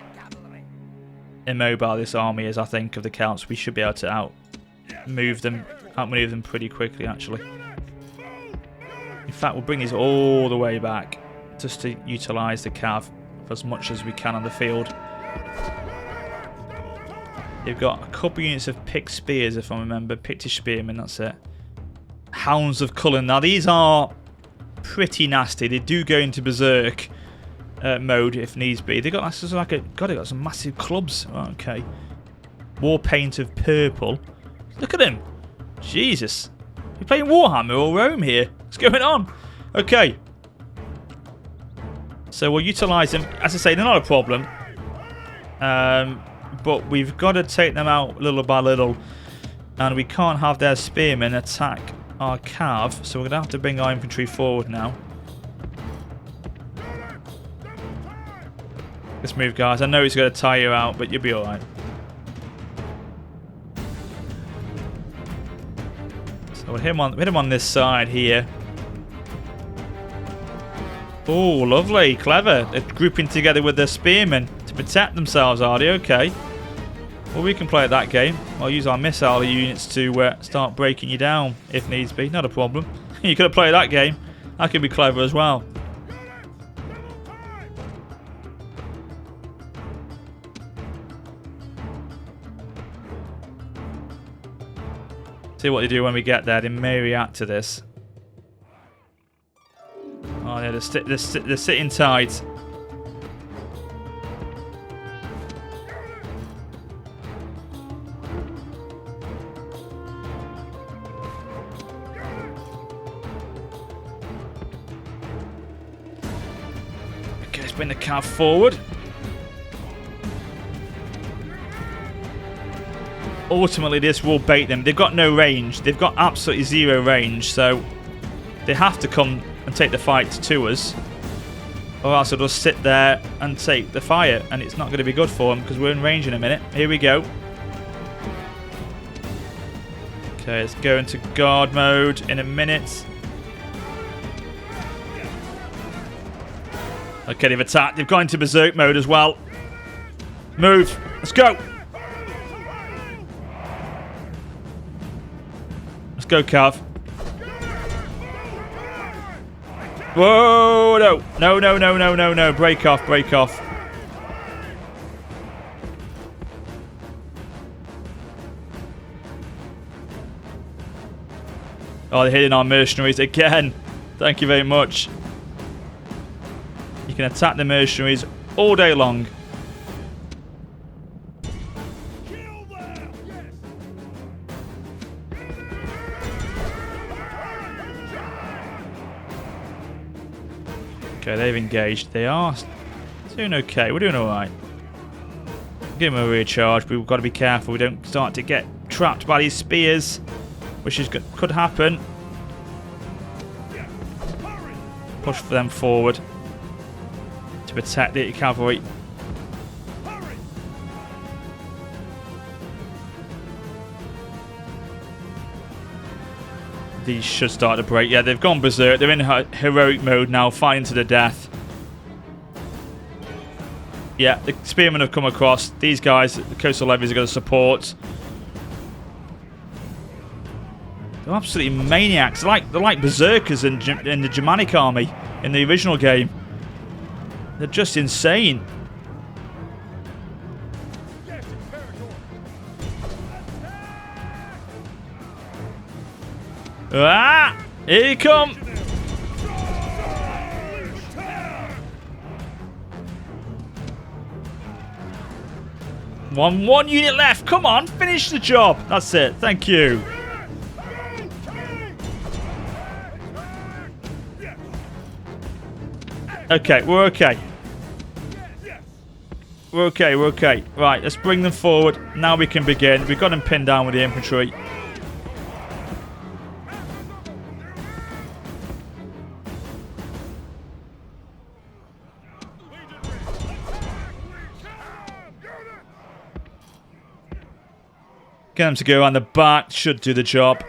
immobile, this army is, I think, of the Celts. We should be able to outmaneuver them pretty quickly, actually. In fact, we'll bring these all the way back just to utilise the cav for as much as we can on the field. They've got a couple units of picked spears, if I remember. Pictish spearmen, that's it. Hounds of Cullen. Now, these are pretty nasty. They do go into berserk mode if needs be. They got like a god. They got some massive clubs. Oh, okay. War paint of purple. Look at him. Jesus. You're playing Warhammer or Rome here. What's going on? Okay. So we'll utilise them. As I say, they're not a problem. But we've got to take them out little by little. And we can't have their spearmen attack our cav. So we're going to have to bring our infantry forward now. Let's move, guys. I know he's going to tire you out, but you'll be alright. So we'll hit him on this side here. Oh, lovely. Clever. They're grouping together with their spearmen to protect themselves, are they? Okay. Well, we can play at that game. I'll use our missile units to start breaking you down if needs be. Not a problem. You could have played that game. That could be clever as well. See what they do when we get there. They may react to this. Oh, yeah, they're sitting tight. Okay, let's bring the cav forward. Ultimately, this will bait them. They've got no range. They've got absolutely zero range, so they have to come and take the fight to us, or else they'll just sit there and take the fire, and it's not going to be good for them because we're in range in a minute. Here we go. Okay, let's go into guard mode in a minute. Okay, they've attacked. They've gone into berserk mode as well. Move. Let's go. Let's go, Cav. Whoa, no. No, no, no, no, no, no. Break off, break off. Oh, they're hitting our mercenaries again. Thank you very much. You can attack the mercenaries all day long. Okay, they've engaged. They are doing okay. We're doing alright. Give them a recharge, but we've got to be careful we don't start to get trapped by these spears, which is could happen. Push them forward to protect the cavalry. These should start to break. Yeah, they've gone berserk. They're in heroic mode now, fighting to the death. Yeah, the spearmen have come across. These guys, the coastal levies, are going to support. They're absolutely maniacs. They're like berserkers in the Germanic army in the original game. They're just insane. Ah! Here you come! One unit left. Come on, finish the job. That's it. Thank you. Okay, we're okay. We're okay, we're okay. Right, let's bring them forward. Now we can begin. We've got them pinned down with the infantry. Get them to go around the back. Should do the job.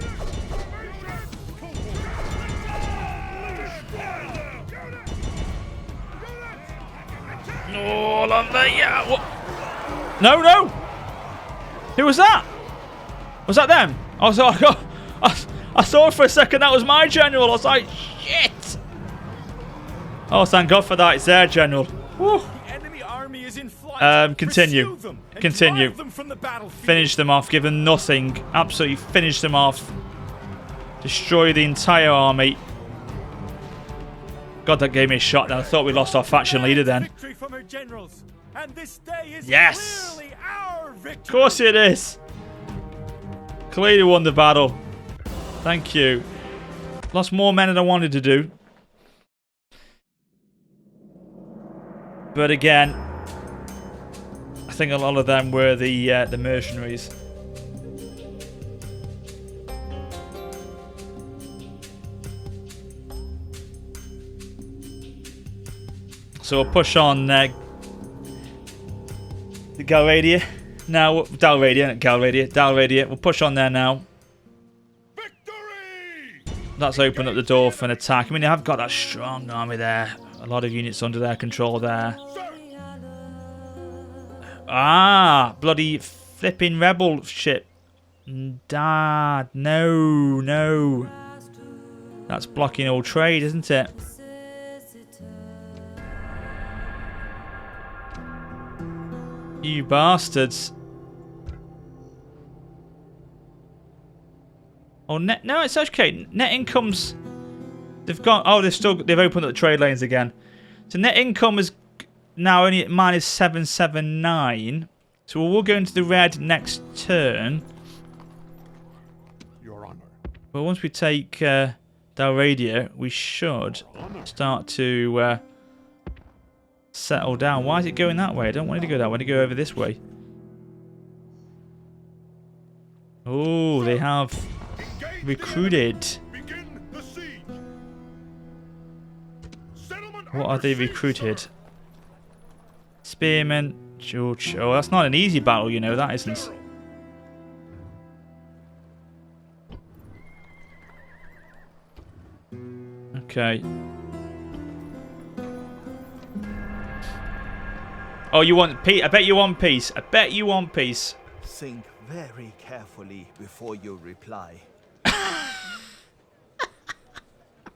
Oh, lovely. Yeah. What? No, no. Who was that? Was that them? I thought for a second that was my general. I was like, shit. Oh, thank God for that. It's their general. Woo. The enemy army is in flight. Continue. Pursue them and Continue. drive them from the battlefield. Finish them off. Give them nothing. Absolutely finish them off. Destroy the entire army. God, that gave me a shot then. I thought we lost our faction leader then. Victory from our generals. And this day is Yes. clearly our victory. Of course it is. Clearly won the battle. Thank you. Lost more men than I wanted to do. But again, I think a lot of them were the mercenaries. So we'll push on the Dalradia. Now, Dalradia, not Galradia. Dalradia. We'll push on there now. Victory! That's opened up the door for an attack. I mean, they have got that strong army there. A lot of units under their control there. Ah, bloody flipping rebel ship. Dad, no, no. That's blocking all trade, isn't it? You bastards. Oh, no, it's okay. Net income's... They've got... Oh, they've opened up the trade lanes again. So net income is now only at minus 779. So we'll go into the red next turn. Your Honor. But once we take Dalradia, we should start to settle down. Why is it going that way? I don't want it to go that way. I want to go over this way. Oh, they have recruited. Begin the siege. Settlement What are they recruited? Spearmen. George. Oh, that's not an easy battle, you know, that isn't. Okay. Oh, you want peace? I bet you want peace. I bet you want peace. Think very carefully before you reply.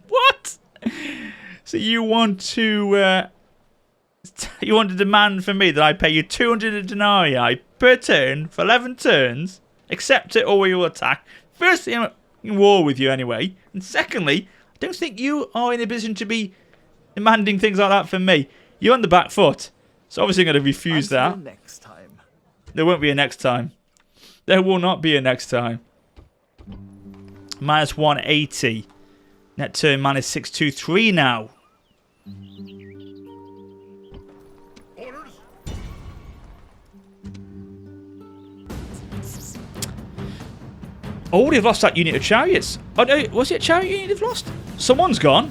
What? So you want to demand from me that I pay you 200 denarii per turn for 11 turns, accept it or we will attack. Firstly, I'm in war with you anyway, and secondly, I don't think you are in a position to be demanding things like that from me. You're on the back foot, so obviously I'm going to refuse that. Next time. There won't be a next time. There will not be a next time. Minus 180. Net turn minus 623 now. orders. Oh, they've lost that unit of chariots. Oh no, was it a chariot unit they've lost? Someone's gone.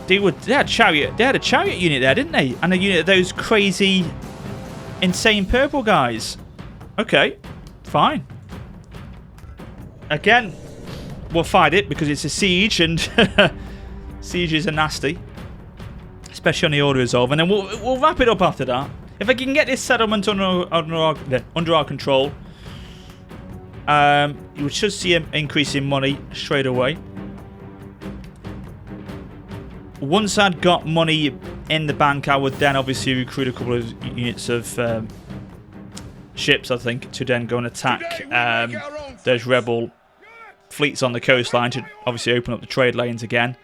They had a chariot unit there, didn't they? And a unit of those crazy, insane purple guys. Okay, fine. Again, we'll fight it because it's a siege, and sieges are nasty, especially on the order resolve. And then we'll wrap it up after that. If I can get this settlement under our control, you should see an increase in money straight away. Once I'd got money in the bank, I would then obviously recruit a couple of units of ships, I think, to then go and attack those rebel fleets on the coastline to obviously open up the trade lanes again.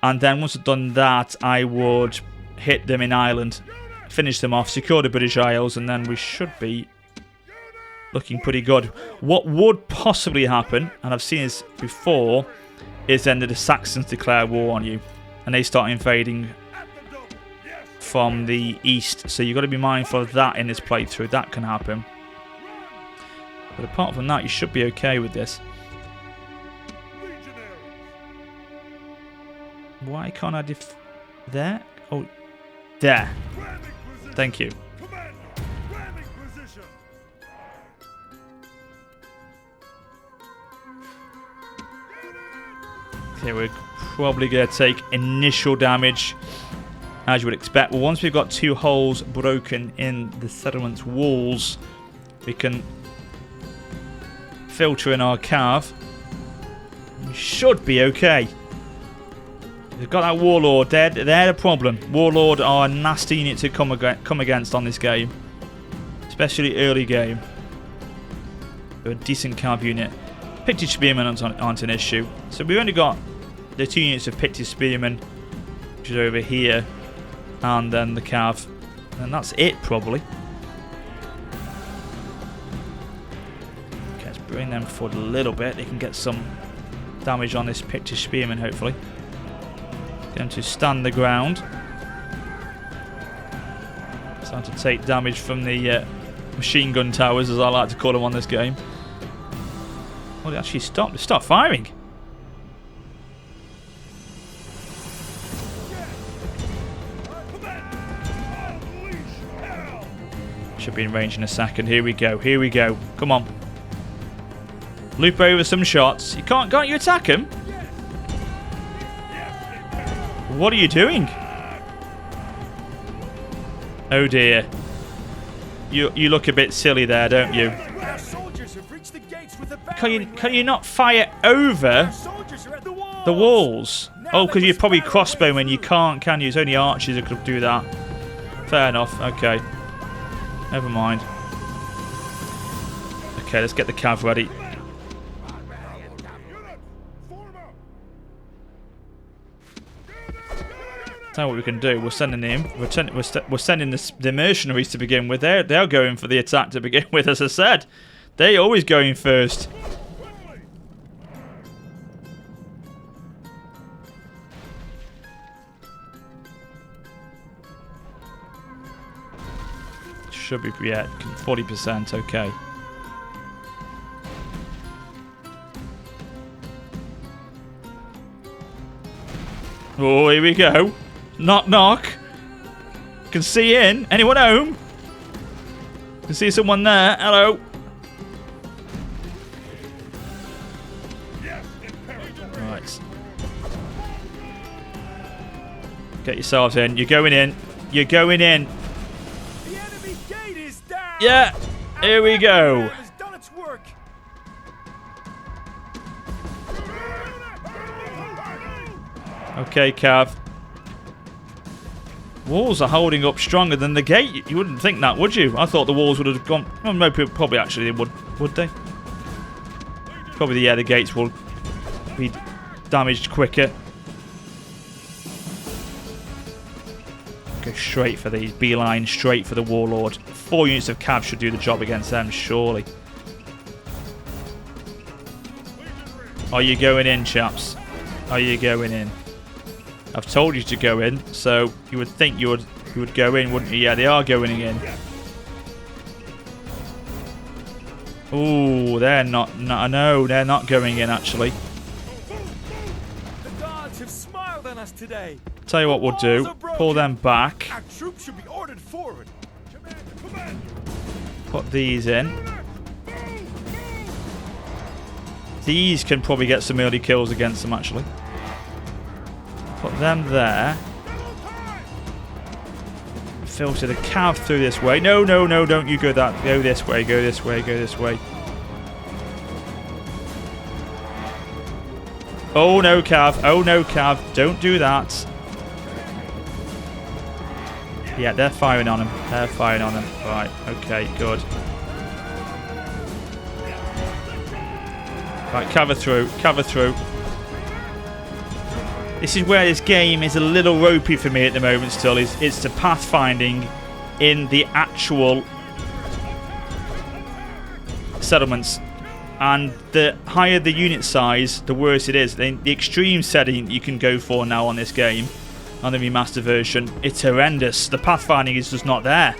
And then once I've done that, I would hit them in Ireland, finish them off, secure the British Isles, and then we should be looking pretty good. What would possibly happen, and I've seen this before, is then the Saxons declare war on you and they start invading from the east. So you've got to be mindful of that in this playthrough. That can happen. But apart from that, you should be okay with this. Why can't I there? Oh, there. Thank you. Okay, we're probably going to take initial damage, as you would expect. Well, once we've got 2 holes broken in the settlement's walls, we can filter in our cav. We should be okay. We've got that Warlord. They're the problem. Warlord are a nasty unit to come against on this game. Especially early game. They're a decent cav unit. Picted Spearmen aren't an issue. So we've only got the 2 units of Picted Spearmen, which is over here, and then the cav. And that's it, probably. Okay, let's bring them forward a little bit. They can get some damage on this Picted Spearman, hopefully. Get them to stand the ground. Starting to take damage from the machine gun towers, as I like to call them on this game. Oh, they actually stopped. They stopped firing. Should be in range in a second. Here we go. Here we go. Come on. Loop over some shots. You can't you attack him? What are you doing? Oh dear. You look a bit silly there, don't you? Can you not fire over the walls? Oh, because you're probably crossbowmen. You can't, can you? It's only archers that could do that. Fair enough. Okay. Never mind. Okay, let's get the cav ready. Tell you what we can do. We're sending them. We're sending the mercenaries to begin with. They're going for the attack to begin with. As I said, they always going first. Should be 40%. Okay. Oh, here we go. Knock, knock. Can see in. Anyone home? Can see someone there. Hello. Right. Get yourselves in. You're going in. You're going in. The enemy gate is down. Yeah. Here we go. Has done its work. Okay, Cav. Walls are holding up stronger than the gate. You wouldn't think that, would you? I thought the walls would have gone... Well, no, probably actually they would they? Probably, yeah, the gates will be damaged quicker. Go straight for these. Beeline straight for the Warlord. 4 units of Cav should do the job against them, surely. Are you going in, chaps? Are you going in? I've told you to go in, so you would think you would go in, wouldn't you? Yeah, they are going in. Ooh, they're not. No, they're not going in actually. The gods have smiled on us today. Tell you what we'll do. Pull them back. Our troops should be ordered forward. Put these in. These can probably get some early kills against them actually. Put them there. Filter the cav through this way. No, no, no, don't you go that. Go this way, go this way, go this way. Oh no, cav. Oh no, cav. Don't do that. Yeah, they're firing on him. They're firing on him. Right, okay, good. Right, cover through, cover through. This is where this game is a little ropey for me at the moment still. It's the pathfinding in the actual settlements. And the higher the unit size, the worse it is. The extreme setting you can go for now on this game, on the remastered version, it's horrendous. The pathfinding is just not there.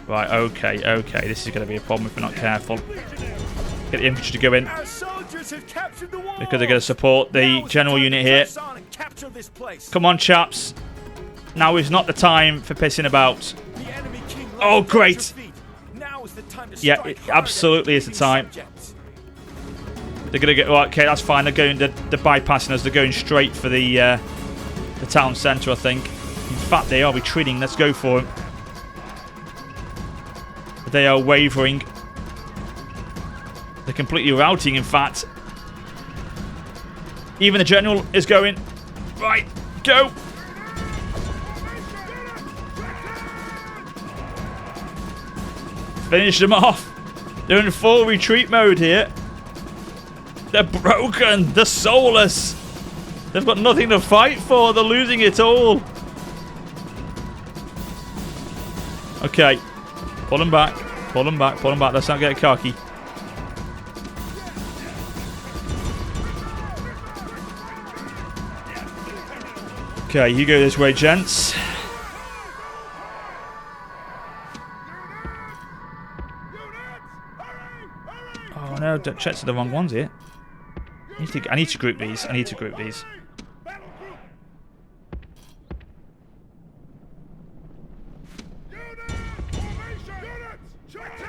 Right, okay, okay. This is going to be a problem if we're not careful. Get the infantry to go in. Because they're going to support the general unit here. Come on, chaps. Now is not the time for pissing about. Oh, great. Now is the time to Yeah, strike it hard absolutely at is the time. subjects. They're gonna get. Well, okay, that's fine. They're going. They're bypassing us. They're going straight for the town centre, I think. In fact, they are retreating. Let's go for them. They are wavering. They're completely routing. In fact, even the general is going. Right, go. Finish them off. They're in full retreat mode here. They're broken. They're soulless. They've got nothing to fight for. They're losing it all. Okay. Pull them back. Pull them back. Pull them back. Let's not get cocky. Okay, you go this way, gents. Oh no, check to the wrong ones here. I need to group these. I need to group these.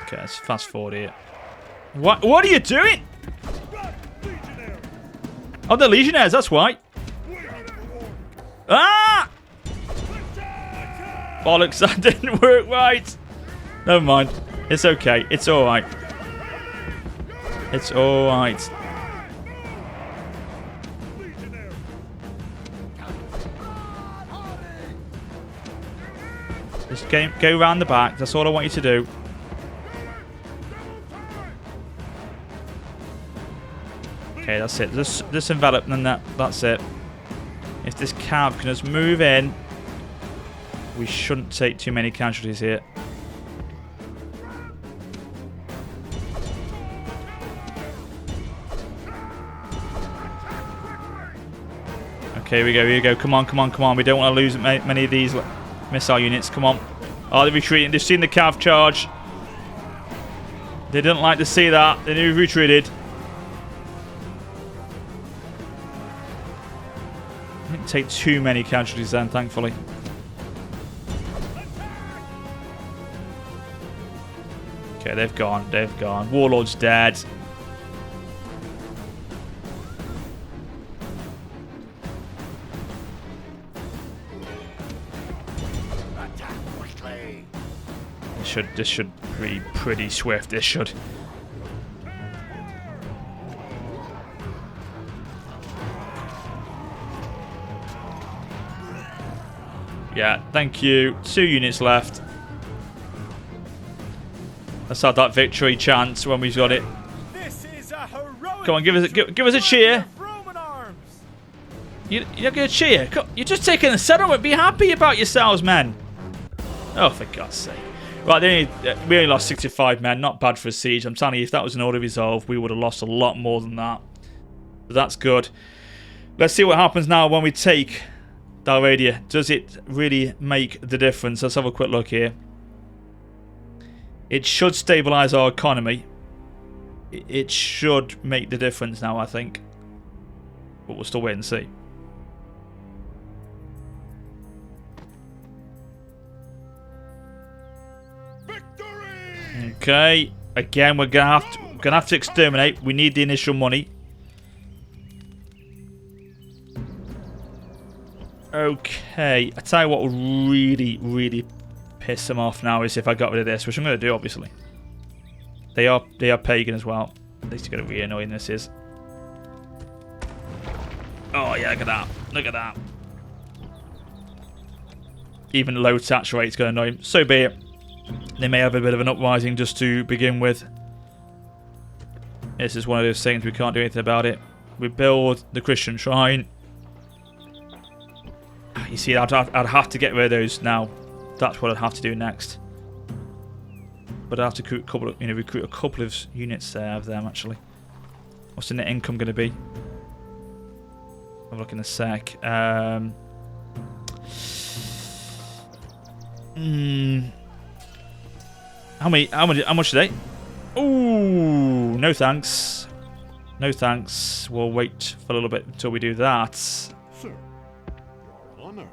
Okay, let's fast forward here. What are you doing? Oh, they're legionnaires, that's why. Ah! Bollocks, that didn't work right. Never mind. It's okay. It's alright. It's alright. Just go around the back. That's all I want you to do. Okay, that's it. Just envelop and that's it. If this cav can just move in, we shouldn't take too many casualties here. Okay, here we go, here we go. Come on, come on, come on. We don't want to lose many of these missile units. Come on. Oh, they're retreating. They've seen the cav charge. They didn't like to see that. They knew we retreated. I didn't take too many casualties then, thankfully. Okay, they've gone. They've gone. Warlord's dead. This should be pretty swift. This should. Yeah, thank you. 2 units left. Let's have that victory chance when we've got it. This is a heroic Come on, give us a cheer. Roman arms. You're not going to cheer. You're just taking a settlement. Be happy about yourselves, men. Oh, for God's sake. Right, we only lost 65 men. Not bad for a siege. I'm telling you, if that was an order resolve, we would have lost a lot more than that. But that's good. Let's see what happens now when we take Dalradia. Does it really make the difference? Let's have a quick look here. It should stabilize our economy. It should make the difference now, I think. But we'll still wait and see. Okay, again we're gonna have to exterminate. We need the initial money. Okay, I tell you what would really piss them off now is if I got rid of this, which I'm gonna do obviously. They are pagan as well. At least you got to be annoying this is. Oh yeah, look at that. Look at that. Even low tax rate's gonna annoy them. So be it. They may have a bit of an uprising just to begin with. This is one of those things, we can't do anything about it. We build the Christian shrine. You see, I'd have to get rid of those now. That's what I'd have to do next. But I'd have to recruit a couple of units there of them actually. What's the net income going to be? Have a look in a sec. How much are they? Ooh, no thanks. No thanks. We'll wait for a little bit until we do that. Sir, your honor.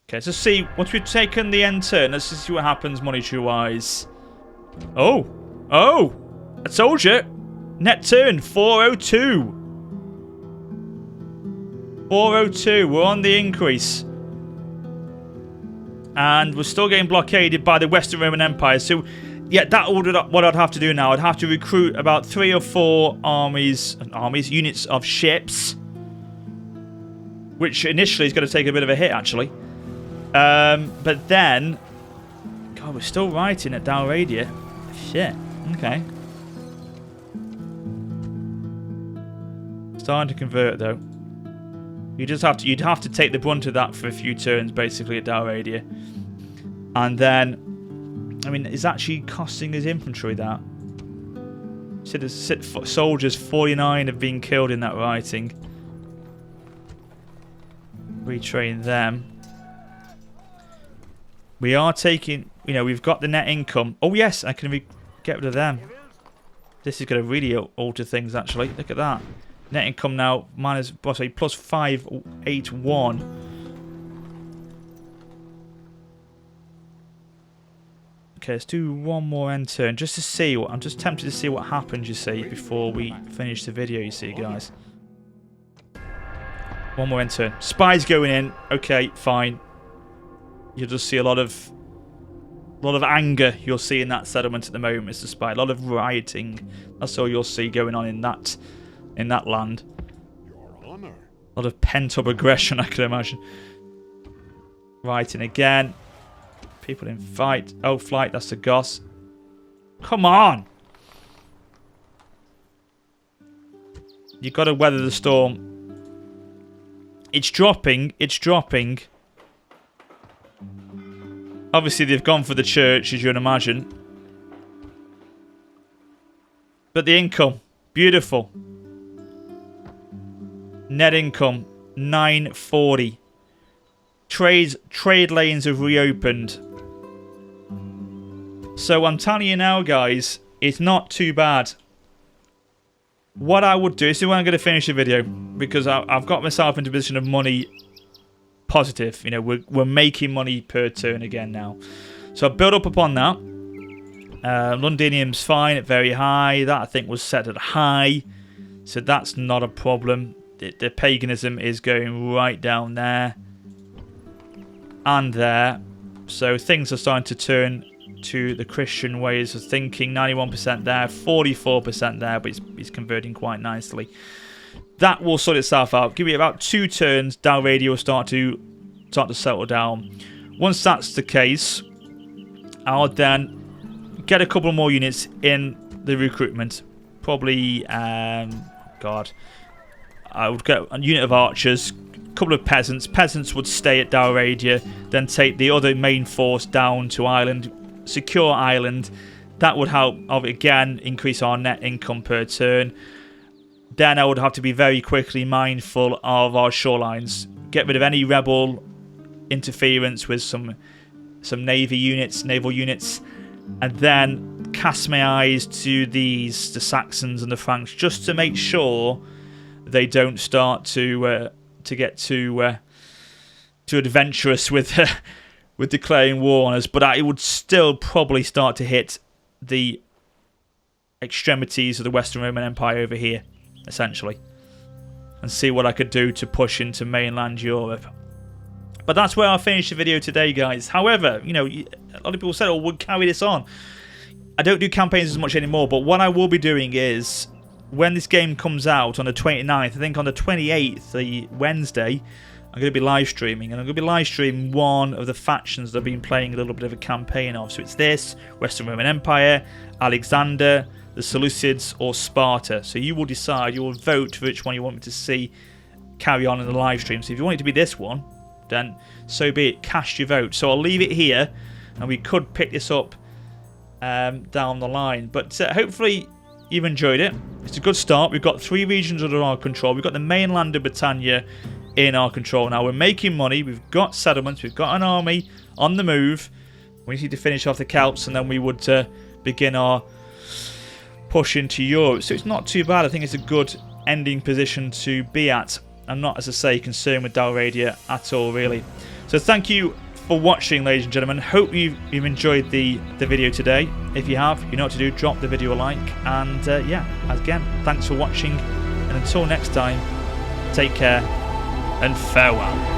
Okay, so see, once we've taken the end turn, let's just see what happens monetary-wise. Oh! Oh! I told you! Net turn, 402. 402, we're on the increase. And we're still getting blockaded by the Western Roman Empire. So, yeah, that would what I'd have to do now. I'd have to recruit about 3 or 4 units of ships. Which initially is going to take a bit of a hit, actually. But then... God, we're still writing at Dalradia. Shit. Okay. Starting to convert, though. You'd have to take the brunt of that for a few turns, basically, at Dalradia. And then... I mean, it's actually costing his infantry, that. Soldiers, 49 have been killed in that writing. Retrain them. We are taking, you know, we've got the net income. Oh yes, I can get rid of them. This is going to really alter things, actually. Look at that. Net income now minus, sorry, plus 581. Okay, let's do one more end turn just to see. I'm just tempted to see what happens, you see, before we finish the video, you see, guys. One more end turn. Spies going in. Okay, fine. You'll just see a lot of anger you'll see in that settlement at the moment, Mr. Spy. A lot of rioting. That's all you'll see going on in that land. Your honor. A lot of pent-up aggression, I can imagine. Rioting again. People in fight. Oh, flight, that's the Goss. Come on! You've got to weather the storm. It's dropping. It's dropping. Obviously, they've gone for the church, as you can imagine. But the income, beautiful. Net income, 940. Trade lanes have reopened. So I'm telling you now, guys, it's not too bad. What I would do, this is when I'm going to finish the video, because I've got myself into a position of money positive. You know, we're making money per turn again now. So I build up upon that. Londinium's fine at very high. That, I think, was set at high. So that's not a problem. The paganism is going right down there. And there. So things are starting to turn to the Christian ways of thinking. 91% there, 44% there, but it's converting quite nicely. That will sort itself out. Give me about 2 turns. Dalradia will start to settle down. Once that's the case, I'll then get a couple more units in the recruitment. Probably, God, I would get a unit of archers, a couple of peasants. Peasants would stay at Dalradia, then take the other main force down to Ireland, secure Ireland. That would help, again, increase our net income per turn. Then I would have to be very quickly mindful of our shorelines. Get rid of any rebel interference with some naval units, and then cast my eyes to the Saxons and the Franks, just to make sure they don't start to get too adventurous with declaring war on us. But I would still probably start to hit the extremities of the Western Roman Empire over here, essentially, and see what I could do to push into mainland Europe. But that's where I'll finish the video today, guys. However, you know, a lot of people said, oh, we'll carry this on. I don't do campaigns as much anymore, but what I will be doing is, when this game comes out on the 29th, I think on the 28th, the Wednesday, I'm going to be live streaming, and I'm going to be live streaming one of the factions that I've been playing a little bit of a campaign of. So it's this, Western Roman Empire, Alexander, the Seleucids, or Sparta. So you will decide, you will vote for which one you want me to see carry on in the live stream. So if you want it to be this one, then so be it, cast your vote. So I'll leave it here, and we could pick this up down the line. But hopefully you've enjoyed it. It's a good start. We've got 3 regions under our control. We've got the mainland of Britannia in our control now. We're making money. We've got settlements. We've got an army on the move. We need to finish off the Celts, and then we would begin our push into Europe. So it's not too bad. I think it's a good ending position to be at. I'm not, as I say, concerned with Dalradia at all, really. So thank you for watching, ladies and gentlemen. Hope you've enjoyed the video today. If you have, you know what to do. Drop the video a like. And yeah, again, thanks for watching. And until next time, take care and farewell.